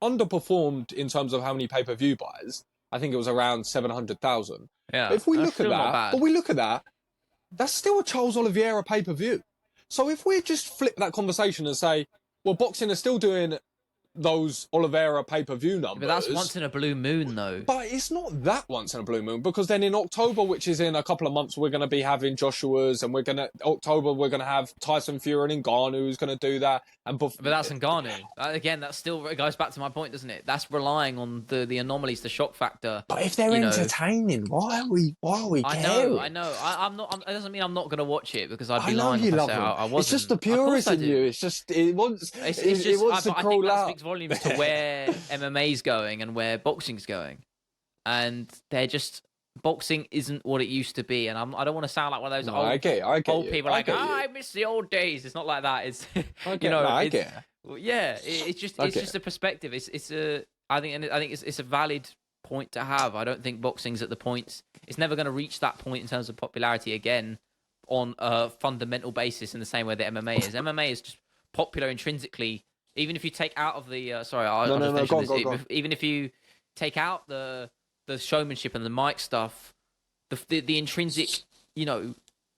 underperformed in terms of how many pay-per-view buys. I think it was around 700,000. Yeah. But if we look at that, that's still a Charles Oliveira pay-per-view. So if we just flip that conversation and say, well, boxing is still doing those Oliveira pay-per-view numbers. But that's once in a blue moon, though. But it's not that once in a blue moon, because then in October, which is in a couple of months, we're going to be having Joshua's, and we're going to have Tyson Fury and Ngannou who's going to do that. But that's Ngannou. Again, that still goes back to my point, doesn't it? That's relying on the anomalies, the shock factor. But if they're entertaining, why are we caring? I know. I'm not. It doesn't mean I'm not going to watch it, because I'd be lying if I say I wasn't. It's just the purist in you. It's just it wants to crawl out. That speaks volumes to where MMA's going and where boxing's going, and they're just boxing isn't what it used to be. And I don't want to sound like one of those old people like, I miss the old days. It's not like that. It's it's just a perspective. I think it's a valid point to have. I don't think boxing's at the point. It's never going to reach that point in terms of popularity again on a fundamental basis in the same way that MMA is. MMA is just popular intrinsically. Even if you take out of the even if you take out the showmanship and the mic stuff, the intrinsic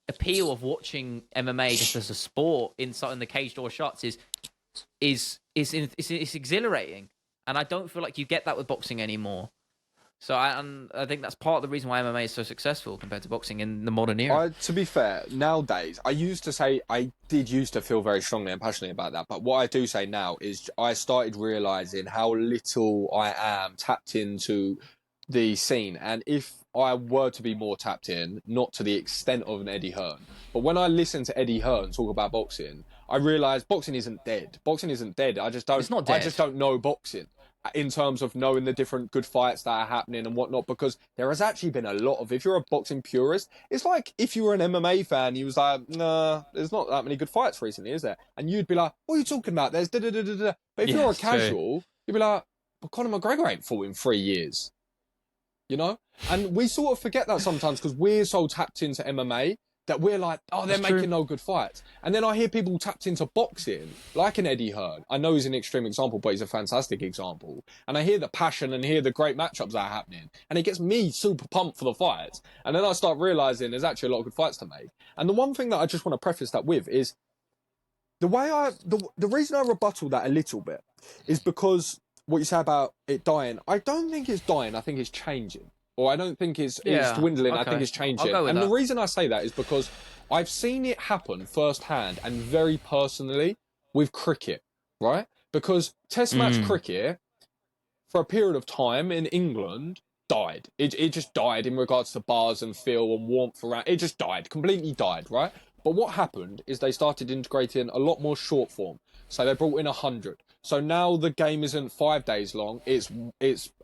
appeal of watching MMA just as a sport inside in the cage door shots is exhilarating, and I don't feel like you get that with boxing anymore. So I think that's part of the reason why MMA is so successful compared to boxing in the modern era. To be fair, nowadays, I did used to feel very strongly and passionately about that. But what I do say now is I started realising how little I am tapped into the scene. And if I were to be more tapped in, not to the extent of an Eddie Hearn, but when I listen to Eddie Hearn talk about boxing, I realise boxing isn't dead. Boxing isn't dead. It's not dead. I just don't know boxing in terms of knowing the different good fights that are happening and whatnot, because there has actually been a lot of, if you're a boxing purist, it's like if you were an MMA fan, you was like, nah, there's not that many good fights recently, is there? And you'd be like, what are you talking about? There's da-da-da-da-da. But if you're a casual, you'd be like, but Conor McGregor ain't fought in 3 years. You know? And we sort of forget that sometimes because we're so tapped into MMA that we're like, oh, they're making no good fights. And then I hear people tapped into boxing, like an Eddie Hearn. I know he's an extreme example, but he's a fantastic example. And I hear the passion and hear the great matchups that are happening. And it gets me super pumped for the fights. And then I start realising there's actually a lot of good fights to make. And the one thing that I just want to preface that with is the reason I rebuttal that a little bit is because what you say about it dying, I don't think it's dying, I think it's changing. Or I don't think it's dwindling, I think it's changing. And the reason I say that is because I've seen it happen firsthand and very personally with cricket, right? Because test match cricket, for a period of time in England, died. It just died in regards to bars and feel and warmth around. It just died, completely died, right? But what happened is they started integrating a lot more short form. So they brought in 100. So now the game isn't 5 days long, it's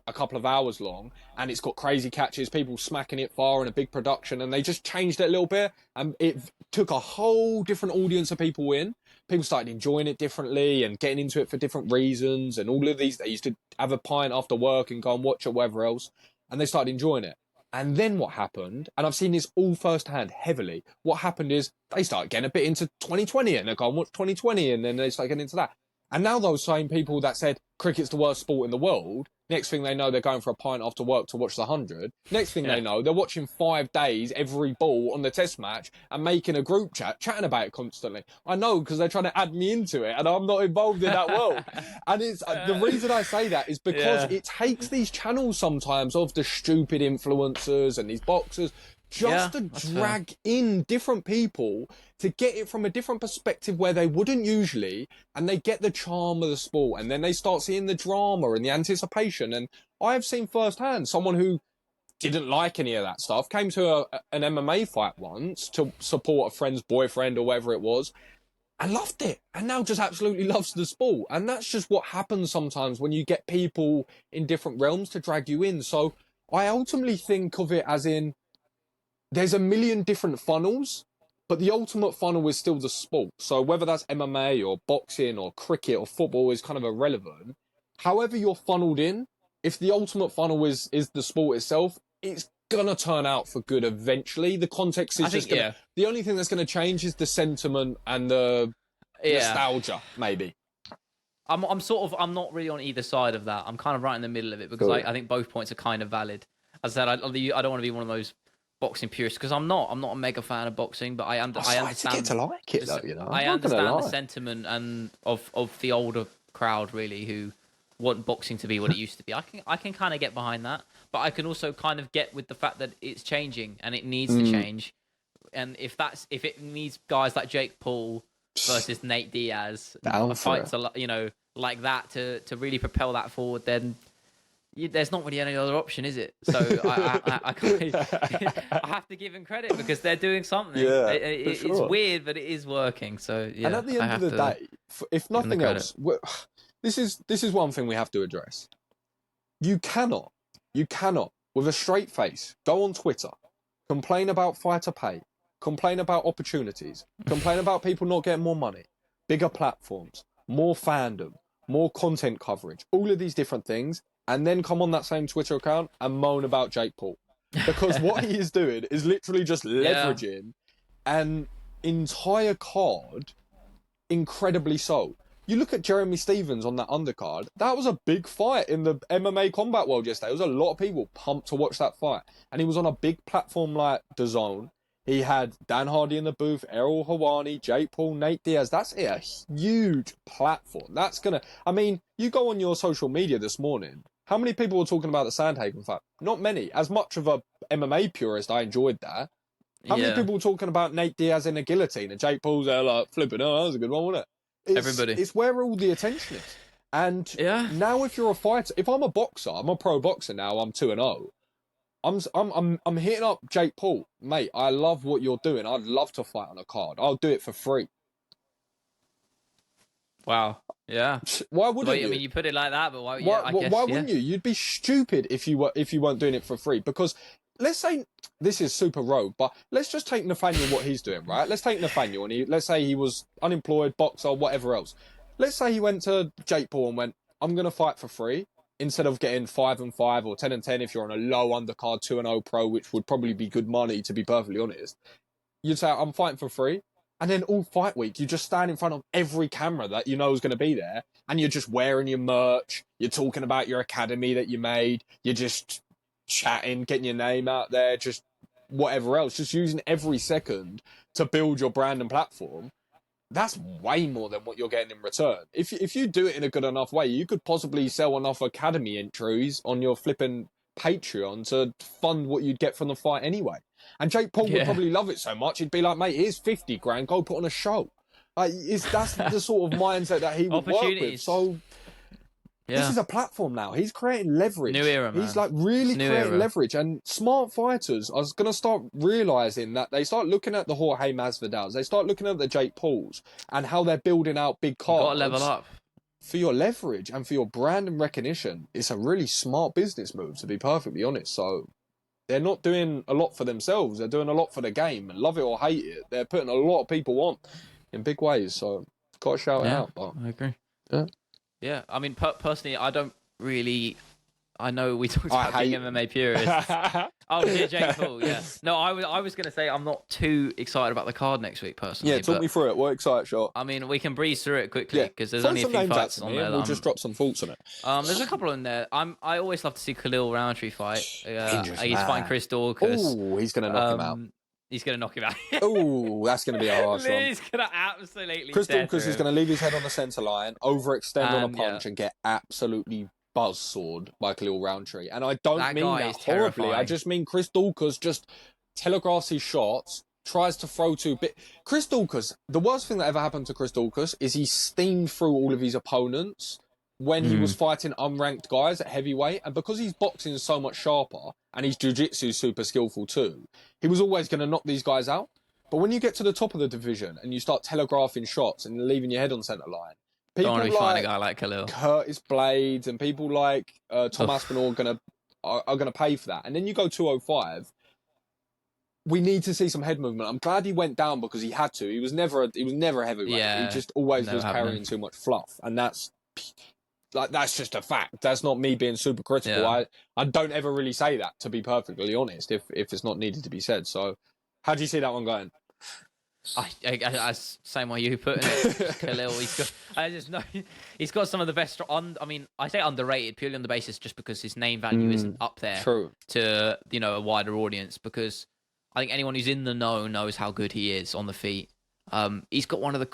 a couple of hours long, and it's got crazy catches, people smacking it far in a big production, and they just changed it a little bit, and it took a whole different audience of people in. People started enjoying it differently and getting into it for different reasons, and all of these, they used to have a pint after work and go and watch it, whatever else, and they started enjoying it. And then what happened, and I've seen this all firsthand heavily, what happened is they start getting a bit into 2020 and they go and watch 2020 and then they start getting into that. And now those same people that said cricket's the worst sport in the world, next thing they know, they're going for a pint after work to watch the 100. Next thing they know, they're watching 5 days, every ball on the test match and making a group chat, chatting about it constantly. I know, because they're trying to add me into it and I'm not involved in that world. And it's the reason I say that is because it takes these channels sometimes of the stupid influencers and these boxers just to drag in different people to get it from a different perspective where they wouldn't usually, and they get the charm of the sport, and then they start seeing the drama and the anticipation. And I've seen firsthand someone who didn't like any of that stuff, came to an MMA fight once to support a friend's boyfriend or whatever it was, and loved it, and now just absolutely loves the sport. And that's just what happens sometimes when you get people in different realms to drag you in. So I ultimately think of it as in, there's a million different funnels, but the ultimate funnel is still the sport. So whether that's MMA or boxing or cricket or football is kind of irrelevant. However you're funneled in, if the ultimate funnel is the sport itself, it's gonna turn out for good eventually. The context is just gonna... The only thing that's gonna change is the sentiment and the nostalgia, maybe. I'm not really on either side of that. I'm kind of right in the middle of it because I think both points are kind of valid. As I said, I don't want to be one of those boxing purists because I'm not a mega fan of boxing, but I understand to get to like it though, you know. I understand the sentiment and of the older crowd really who want boxing to be what it used to be. I can kind of get behind that, but I can also kind of get with the fact that it's changing and it needs to change. And if it needs guys like Jake Paul versus Nate Diaz, fights like that to really propel that forward, then there's not really any other option, is it? So I have to give him credit because they're doing something. Yeah, it's weird, but it is working. So yeah. And at the end of the day, if nothing else, this is one thing we have to address. You cannot, with a straight face, go on Twitter, complain about fighter pay, complain about opportunities, complain about people not getting more money, bigger platforms, more fandom, more content coverage, all of these different things, and then come on that same Twitter account and moan about Jake Paul. Because what he is doing is literally just leveraging an entire card, incredibly so. You look at Jeremy Stevens on that undercard, that was a big fight in the MMA combat world yesterday. There was a lot of people pumped to watch that fight. And he was on a big platform like DAZN. He had Dan Hardy in the booth, Errol Hawani, Jake Paul, Nate Diaz. That's a huge platform. That's going to... I mean, you go on your social media this morning, how many people were talking about the Sandhagen fight? Not many. As much of a MMA purist, I enjoyed that. How many people were talking about Nate Diaz in a guillotine and Jake Paul's there like flipping, oh, that was a good one, wasn't it? Everybody. It's where all the attention is. And now if you're a fighter... If I'm a boxer, I'm a pro boxer now, I'm 2-0. I'm hitting up Jake Paul, mate. I love what you're doing. I'd love to fight on a card. I'll do it for free. Wow. Yeah. Why wouldn't you? I mean, you put it like that, but why wouldn't you? You'd be stupid if you weren't doing it for free. Because let's say this is super rogue, but let's just take Nathaniel what he's doing, right? Let's take Nathaniel and let's say he was unemployed, boxer, whatever else. Let's say he went to Jake Paul and went, I'm gonna fight for free. Instead of getting 5-5 or 10-10 if you're on a low undercard 2-0 pro, which would probably be good money, to be perfectly honest, you'd say, I'm fighting for free. And then all fight week, you just stand in front of every camera that you know is going to be there, and you're just wearing your merch, you're talking about your academy that you made, you're just chatting, getting your name out there, just whatever else, just using every second to build your brand and platform. That's way more than what you're getting in return. If you do it in a good enough way, you could possibly sell enough academy entries on your flipping Patreon to fund what you'd get from the fight anyway. And Jake Paul would probably love it so much, he'd be like, mate, here's 50 grand, go put on a show. That's the sort of mindset that he would work with. So this is a platform now. He's creating leverage. New era, man. He's like really creating leverage. And smart fighters are going to start realising that they start looking at the Jorge Masvidals, they start looking at the Jake Pauls and how they're building out big cards. Got to level up. For your leverage and for your brand and recognition. It's a really smart business move, to be perfectly honest. So they're not doing a lot for themselves. They're doing a lot for the game. And love it or hate it, they're putting a lot of people on in big ways. So got to shout it out. But, I agree. Yeah. Yeah, I mean, personally, I don't really... I know we talked about being MMA purists. Oh, yeah, Jake Paul, yeah. No, I was going to say I'm not too excited about the card next week, personally. Yeah, talk me through it. What excites you? I mean, we can breeze through it quickly because there's only a few fights on there. We'll just drop some thoughts on it. There's a couple in there. I always love to see Khalil Roundtree fight. He's fighting Chris Dawkins. Oh, he's going to knock him out. He's going to knock him out. Oh, that's going to be a harsh one. He's going to absolutely Chris Dawkins is going to leave his head on the centre line, overextend on a punch and get absolutely buzzsawed by Khalil Roundtree. And I don't mean that horribly. I just mean Chris Dawkins just telegraphs his shots, tries to throw too big. Chris Dawkins, the worst thing that ever happened to Chris Dawkins is he steamed through all of his opponents when he was fighting unranked guys at heavyweight, and because his boxing is so much sharper and his jiu-jitsu is super skillful too, he was always going to knock these guys out. But when you get to the top of the division and you start telegraphing shots and leaving your head on centre line, people don't want to be like fighting a guy like Khalil, Curtis Blades, and people like Tom Aspinall are gonna pay for that. And then you go 205. We need to see some head movement. I'm glad he went down because he had to. He was never a heavyweight. Yeah, he just always never was carrying too much fluff, and that's just a fact. That's not me being super critical. Yeah. I don't ever really say that, to be perfectly honest, if it's not needed to be said. So how do you see that one going? I same way you put it. Khalil, he's got some of the best. I mean, I say underrated purely on the basis just because his name value isn't up there to a wider audience. Because I think anyone who's in the know knows how good he is on the feet. He's got one of the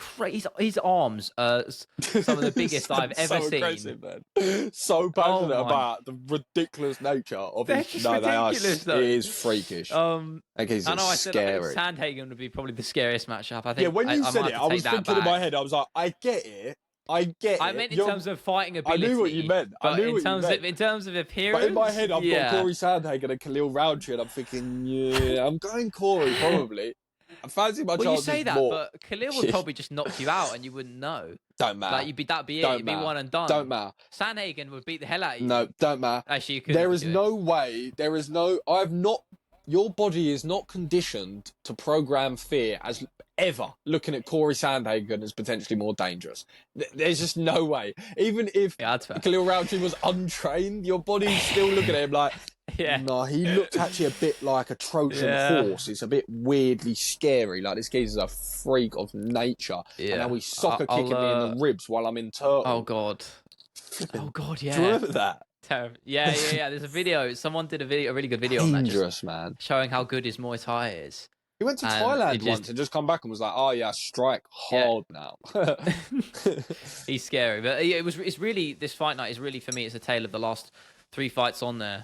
his arms, some of the biggest I've ever seen. Aggressive, man. So passionate about the ridiculous nature of his. No, ridiculous, it is freakish. He's I know. Scary. I said Sandhagen would be probably the scariest matchup. I think. Yeah, when you said it, I was thinking in my head. I was like, I get it. I meant in terms of fighting ability. I knew what you meant. In terms of appearance. But in my head, I've got Corey Sandhagen and Khalil Roundtree, and I'm thinking, yeah, I'm going Corey probably. I fancy my chances more. Well, you say that, but Khalil would probably just knock you out and you wouldn't know. Don't matter. Like, that'd be it. You'd be one and done. Don't matter. Sandhagen would beat the hell out of you. No, don't matter. Actually, you couldn't. There is no way. Your body is not conditioned to program fear as ever looking at Corey Sandhagen as potentially more dangerous. There's just no way. Even if Khalil Roundtree was untrained, your body's still looking at him like, no, he looked actually a bit like a Trojan horse. It's a bit weirdly scary. Like, this geezer's a freak of nature. Yeah. And now he's soccer kicking me in the ribs while I'm in turtle. Oh, God. Yeah. Do you remember that? Terrible. Yeah. There's a video. Someone did a really good video Dangerous, on that. Man. Showing how good his Muay Thai is. He went to Thailand once and just come back and was like, oh, yeah, strike hard now. He's scary. But it's really, this fight night is really, for me, it's a tale of the last 3 fights on there.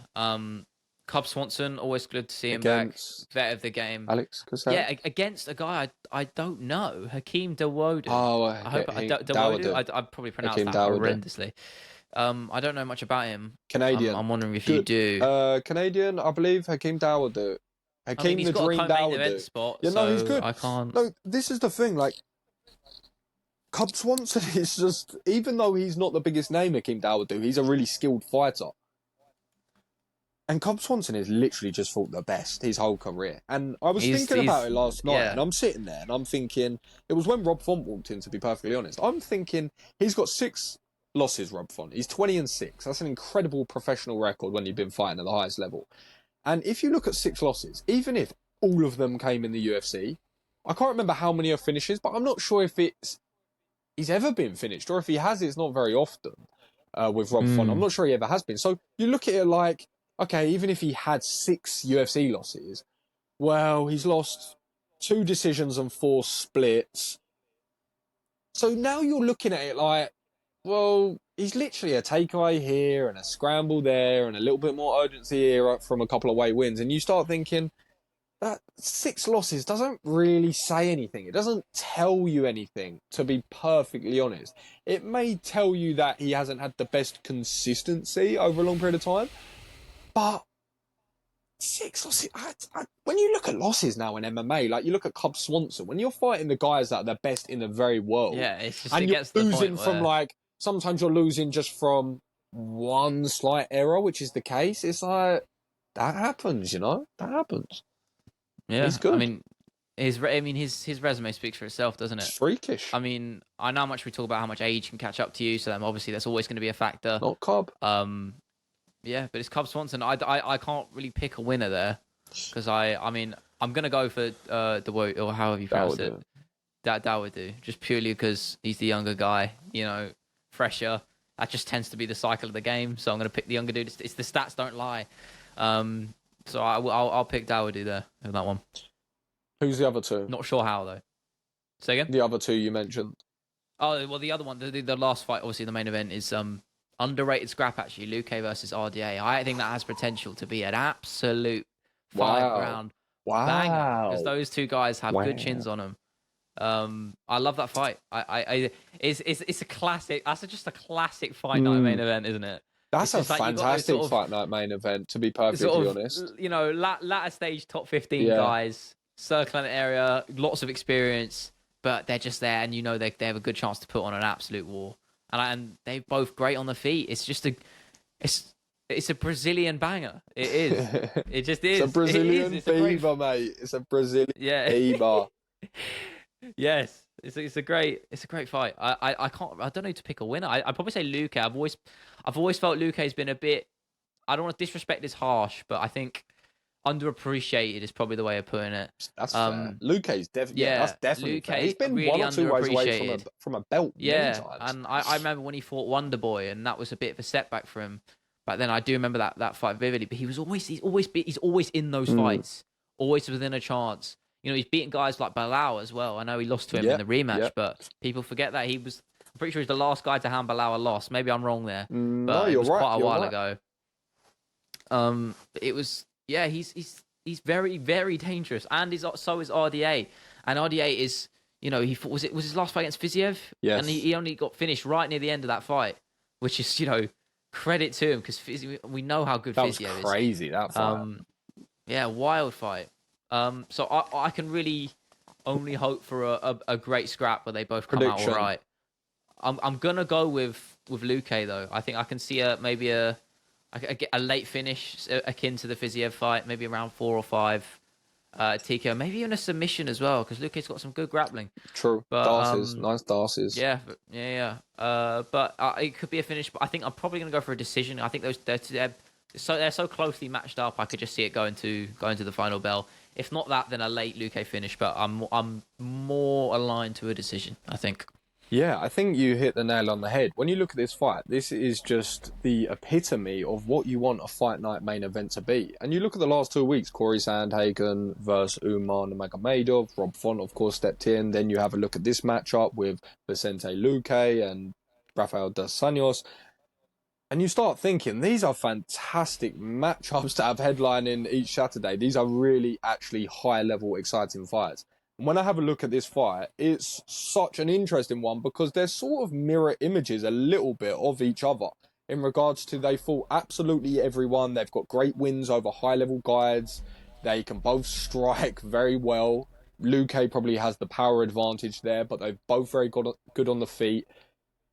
Cub Swanson, always good to see him back. Vet of the game. Alex Cassell? Yeah, against a guy I don't know. Hakeem Dawodu. Oh, I hope Dawodu. I probably pronounced that horrendously. I don't know much about him. Canadian. I'm wondering if you do. Canadian, I believe Hakeem Dawodu. Hakeem the Dream Dawodu. Spot, yeah, no, he's good. I can't. No, this is the thing. Like, Cub Swanson is just, even though he's not the biggest name, Hakeem Dawodu, he's a really skilled fighter. And Cub Swanson has literally just fought the best his whole career. And I was thinking about it last night, and I'm sitting there and I'm thinking, it was when Rob Font walked in, to be perfectly honest. I'm thinking, he's got 6 losses, Rob Font. He's 20-6. That's an incredible professional record when you've been fighting at the highest level. And if you look at 6 losses, even if all of them came in the UFC, I can't remember how many are finishes, but I'm not sure if he's ever been finished, or if he has, it's not very often with Rob Font. I'm not sure he ever has been. So you look at it like, okay, even if he had 6 UFC losses, well, he's lost 2 decisions and 4 splits. So now you're looking at it like, well, he's literally a takeaway here and a scramble there and a little bit more urgency here from a couple of away wins. And you start thinking that 6 losses doesn't really say anything. It doesn't tell you anything, to be perfectly honest. It may tell you that he hasn't had the best consistency over a long period of time. But 6 losses, when you look at losses now in MMA, like you look at Cub Swanson, when you're fighting the guys that are the best in the very world, it's just, and you're losing from like, sometimes you're losing just from one slight error, which is the case. It's like, that happens, that happens. Yeah, he's good. I mean, his resume speaks for itself, doesn't it? It's freakish. I mean, I know how much we talk about how much age can catch up to you, so obviously that's always going to be a factor. Not Cub. Yeah, but it's Cub Swanson. I can't really pick a winner there because I'm gonna go for Dawodu, or however you pronounce it. Dawodu, just purely because he's the younger guy, fresher. That just tends to be the cycle of the game. So I'm gonna pick the younger dude. It's the stats don't lie. So I'll pick Dawodu there in that one. Who's the other 2? Not sure how though. Say again. The other 2 you mentioned. Oh well, the other one, the last fight, obviously the main event is underrated scrap, actually. Luque versus RDA. I think that has potential to be an absolute 5-round banger, because those 2 guys have good chins on them. I love that fight. It's a classic. That's just a classic fight night main event, isn't it? That's It's a just like you got those fantastic sort of fight night main event, to be perfectly honest. latter stage top 15 Yeah. guys circling the area, lots of experience, but they're just there, and they have a good chance to put on an absolute war. And they're both great on the feet. It's just it's it's a Brazilian banger. It is. It just It's is. a Brazilian It's a great. fever, mate. It's a Brazilian Yeah. fever. Yes. It's a great fight. I don't know who to pick a winner. I probably say Luke. I've always felt Luke has been a bit. I don't want to disrespect is harsh, but I think underappreciated is probably the way of putting it. That's fair. Luke's definitely, yeah, that's Yeah, definitely Luke fair. He's been really one or two ways away underappreciated. from a belt many Yeah, times. and I remember when he fought Wonder Boy, and that was a bit of a setback for him. But then I do remember that fight vividly. But he's always in those fights, always within a chance. He's beaten guys like Bilal as well. I know he lost to him in the rematch, but people forget that I'm pretty sure he's the last guy to hand Bilal a loss. Maybe I'm wrong there, No, but it you're was right. quite a You're while right. ago. It was he's very very dangerous, and so is RDA, and RDA is he fought, was his last fight against Fiziev, Yes. and he only got finished right near the end of that fight, which is credit to him because we know how good That was Fiziev is. crazy, that fight. Yeah, wild fight. So I can really only hope for a great scrap where they both come out all right. I'm gonna go with Luque though. I think I can see maybe a late finish akin to the Fiziev fight, maybe around 4 or 5. TKO, maybe even a submission as well, because Luque's got some good grappling. True. But Darces, nice Darces. yeah. But it could be a finish. But I think I'm probably gonna go for a decision. I think they're so closely matched up. I could just see it going to the final bell. If not that, then a late Luque finish. But I'm more aligned to a decision, I think. Yeah, I think you hit the nail on the head. When you look at this fight, this is just the epitome of what you want a fight night main event to be. And you look at the last 2 weeks, Corey Sandhagen versus Umar Nurmagomedov, Rob Font, of course, stepped in. Then you have a look at this matchup with Vicente Luque and Rafael dos Anjos. And you start thinking, these are fantastic matchups to have headlining each Saturday. These are really, actually high-level, exciting fights. And when I have a look at this fight, it's such an interesting one because they're sort of mirror images a little bit of each other in regards to they fought absolutely everyone. They've got great wins over high-level guides. They can both strike very well. Luque probably has the power advantage there, but they're both very good on the feet.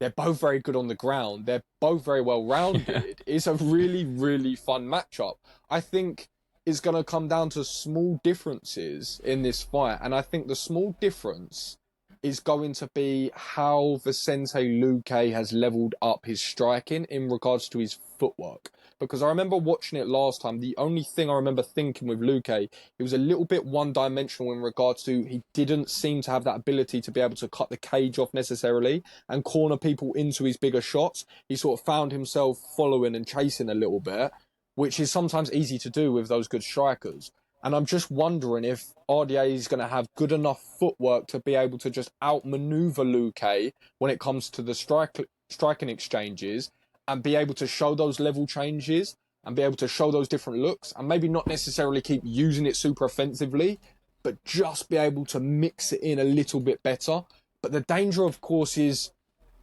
They're both very good on the ground. They're both very well rounded. It's a really, really fun matchup. I think it's going to come down to small differences in this fight. And I think the small difference is going to be how Vicente Luque has leveled up his striking in regards to his footwork. Because I remember watching it last time, the only thing I remember thinking with Luque, he was a little bit one-dimensional in regards to he didn't seem to have that ability to be able to cut the cage off necessarily and corner people into his bigger shots. He sort of found himself following and chasing a little bit, which is sometimes easy to do with those good strikers. And I'm just wondering if RDA is going to have good enough footwork to be able to just outmaneuver Luque when it comes to the striking exchanges and be able to show those level changes and be able to show those different looks and maybe not necessarily keep using it super offensively, but just be able to mix it in a little bit better. But the danger, of course, is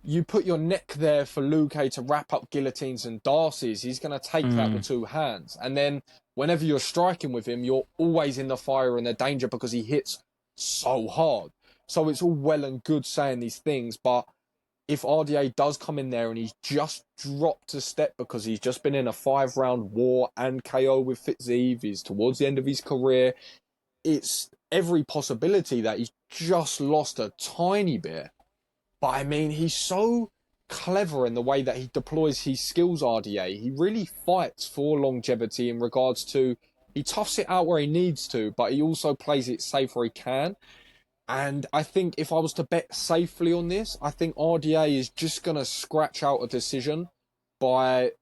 you put your neck there for Luque to wrap up guillotines and Darcy's. He's going to take that with 2 hands. And then whenever you're striking with him, you're always in the fire and the danger because he hits so hard. So it's all well and good saying these things, but if RDA does come in there and he's just dropped a step because he's just been in a 5-round war and KO with Fiziev, he's towards the end of his career, it's every possibility that he's just lost a tiny bit. But I mean, he's so clever in the way that he deploys his skills, RDA. He really fights for longevity in regards to, he toughs it out where he needs to, but he also plays it safe where he can. And I think if I was to bet safely on this, I think RDA is just going to scratch out a decision by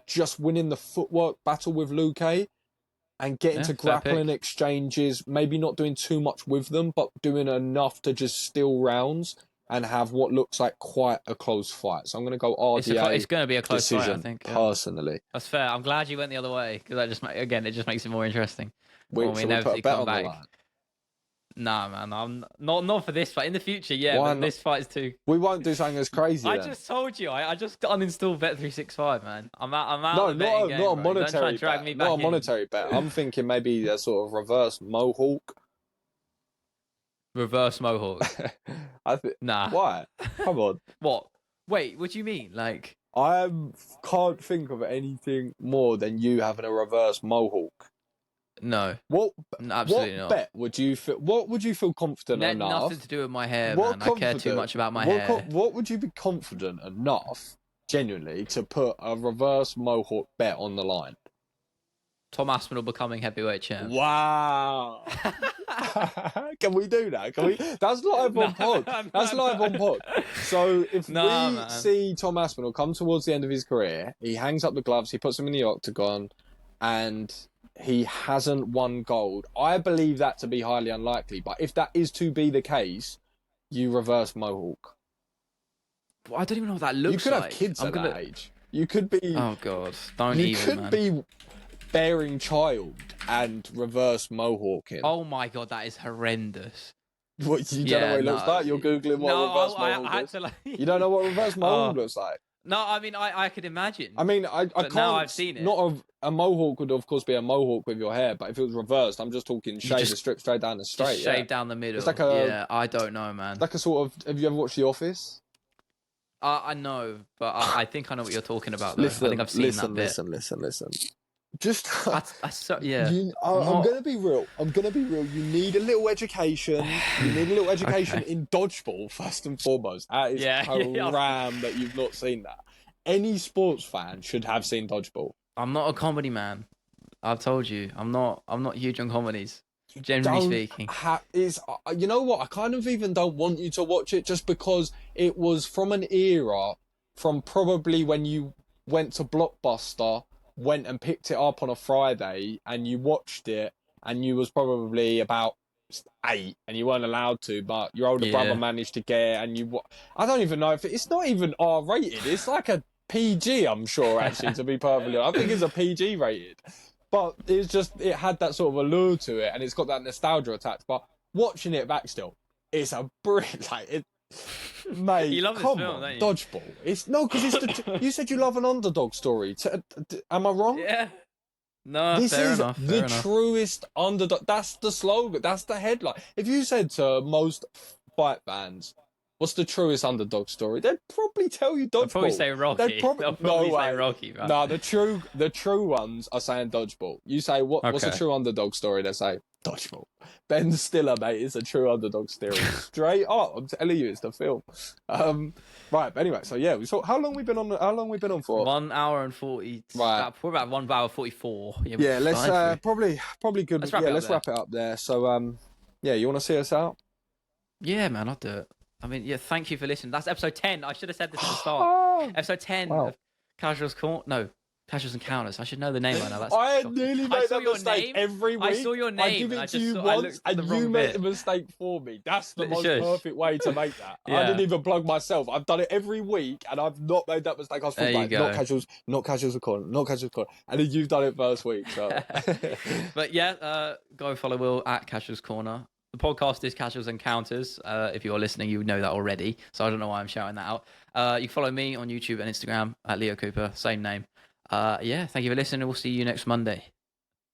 just winning the footwork battle with Luque and getting to grappling exchanges, maybe not doing too much with them, but doing enough to just steal rounds and have what looks like quite a close fight. So I'm going to go RDA. It's going to be a close decision, fight, I think. Personally. That's fair. I'm glad you went the other way because it just makes it more interesting. Shall we put a bet on the line? Nah, man, I'm not for this fight. In the future, yeah, Why but not? this fight is too. We won't do something as crazy. I then. just told you, I just uninstalled Bet365, man. I'm out No, of the betting game, not a bro. Don't try monetary and drag bet. me Not back a monetary bet. I'm thinking maybe a sort of reverse mohawk. Reverse mohawk. Nah. Why? Come on. What? Wait, what do you mean? Like, I can't think of anything more than you having a reverse mohawk. no, What absolutely not. bet would you feel? What would you feel confident enough? Nothing to do with my hair, man. I care too much about my hair. What would you be confident enough, genuinely, to put a reverse mohawk bet on the line? Tom Aspinall becoming heavyweight champ. Wow. Can we do that? Can we? That's live on pod. That's live on pod. So if we see Tom Aspinall come towards the end of his career, he hangs up the gloves, he puts them in the octagon, and he hasn't won gold. I believe that to be highly unlikely. But if that is to be the case, you reverse mohawk. Well, I don't even know what that looks like. You could have kids at that age. You could be. Oh God! Don't even. You could be bearing child and reverse mohawking. Oh my God, that is horrendous. What, you don't know what it looks like? You're Googling what reverse mohawk I had is? to like... You don't know what reverse mohawk looks like? No, I mean, I could imagine. I mean, I can't... Now I've seen it. Not a mohawk would, of course, be a mohawk with your hair, but if it was reversed, I'm just talking shave the strip straight down the straight. Just shave down the middle. It's like yeah, I don't know, man. Like a sort of... Have you ever watched The Office? I know, but I think I know what you're talking about, though. I think I've seen that bit. Listen. Just... yeah. I'm going to be real. You need a little education. You need a little education in dodgeball, first and foremost. That is haram that you've not seen that. Any sports fan should have seen dodgeball. I'm not a comedy man. I've told you. I'm not huge on comedies, generally speaking. You know what? I kind of even don't want you to watch it just because it was from an era from probably when you went to Blockbuster, went and picked it up on a Friday and you watched it and you was probably about 8 and you weren't allowed to, but your older brother managed to get it and I don't even know if it's not even R-rated. It's like a PG, I'm sure, actually, to be perfectly honest. I think it's a PG rated. But it had that sort of allure to it and it's got that nostalgia attached. But watching it back still, it's a brilliant, mate, you love this film, don't you? Dodgeball. Because you said you love an underdog story. Am I wrong? Yeah. No, this fair is enough. the truest underdog. That's the slogan. That's the headline. If you said to most fight fans, what's the truest underdog story? They'd probably tell you Dodgeball. They'll probably say Rocky. They'll probably say Rocky, right? No, the true ones are saying Dodgeball. You say what's a true underdog story? They say Dodgeball. Ben Stiller, mate, is a true underdog story. Straight up, I'm telling you, it's the film. Right, but anyway, so yeah, we saw. How long we been on for? 1 hour and 40. Right, we're about 1 hour 44. Yeah, let's probably good. Let's wrap it up there. So yeah, you want to see us out? Yeah, man, I'll do it. I mean, yeah, thank you for listening. That's episode 10. I should have said this at the start. Episode 10 of Casuals Encounters. I should know the name by now. I nearly make that mistake every week. I saw your name. I give it to you once, and you make the mistake for me. That's the most perfect way to make that. I didn't even plug myself. I've done it every week, and I've not made that mistake. I was like, not casuals corner, and then you've done it first week. So. But yeah, go follow Will at Casuals Corner. The podcast is Casuals Encounters. If you're listening, you know that already. So I don't know why I'm shouting that out. You can follow me on YouTube and Instagram at Leo Cooper, same name. Yeah, thank you for listening. We'll see you next Monday.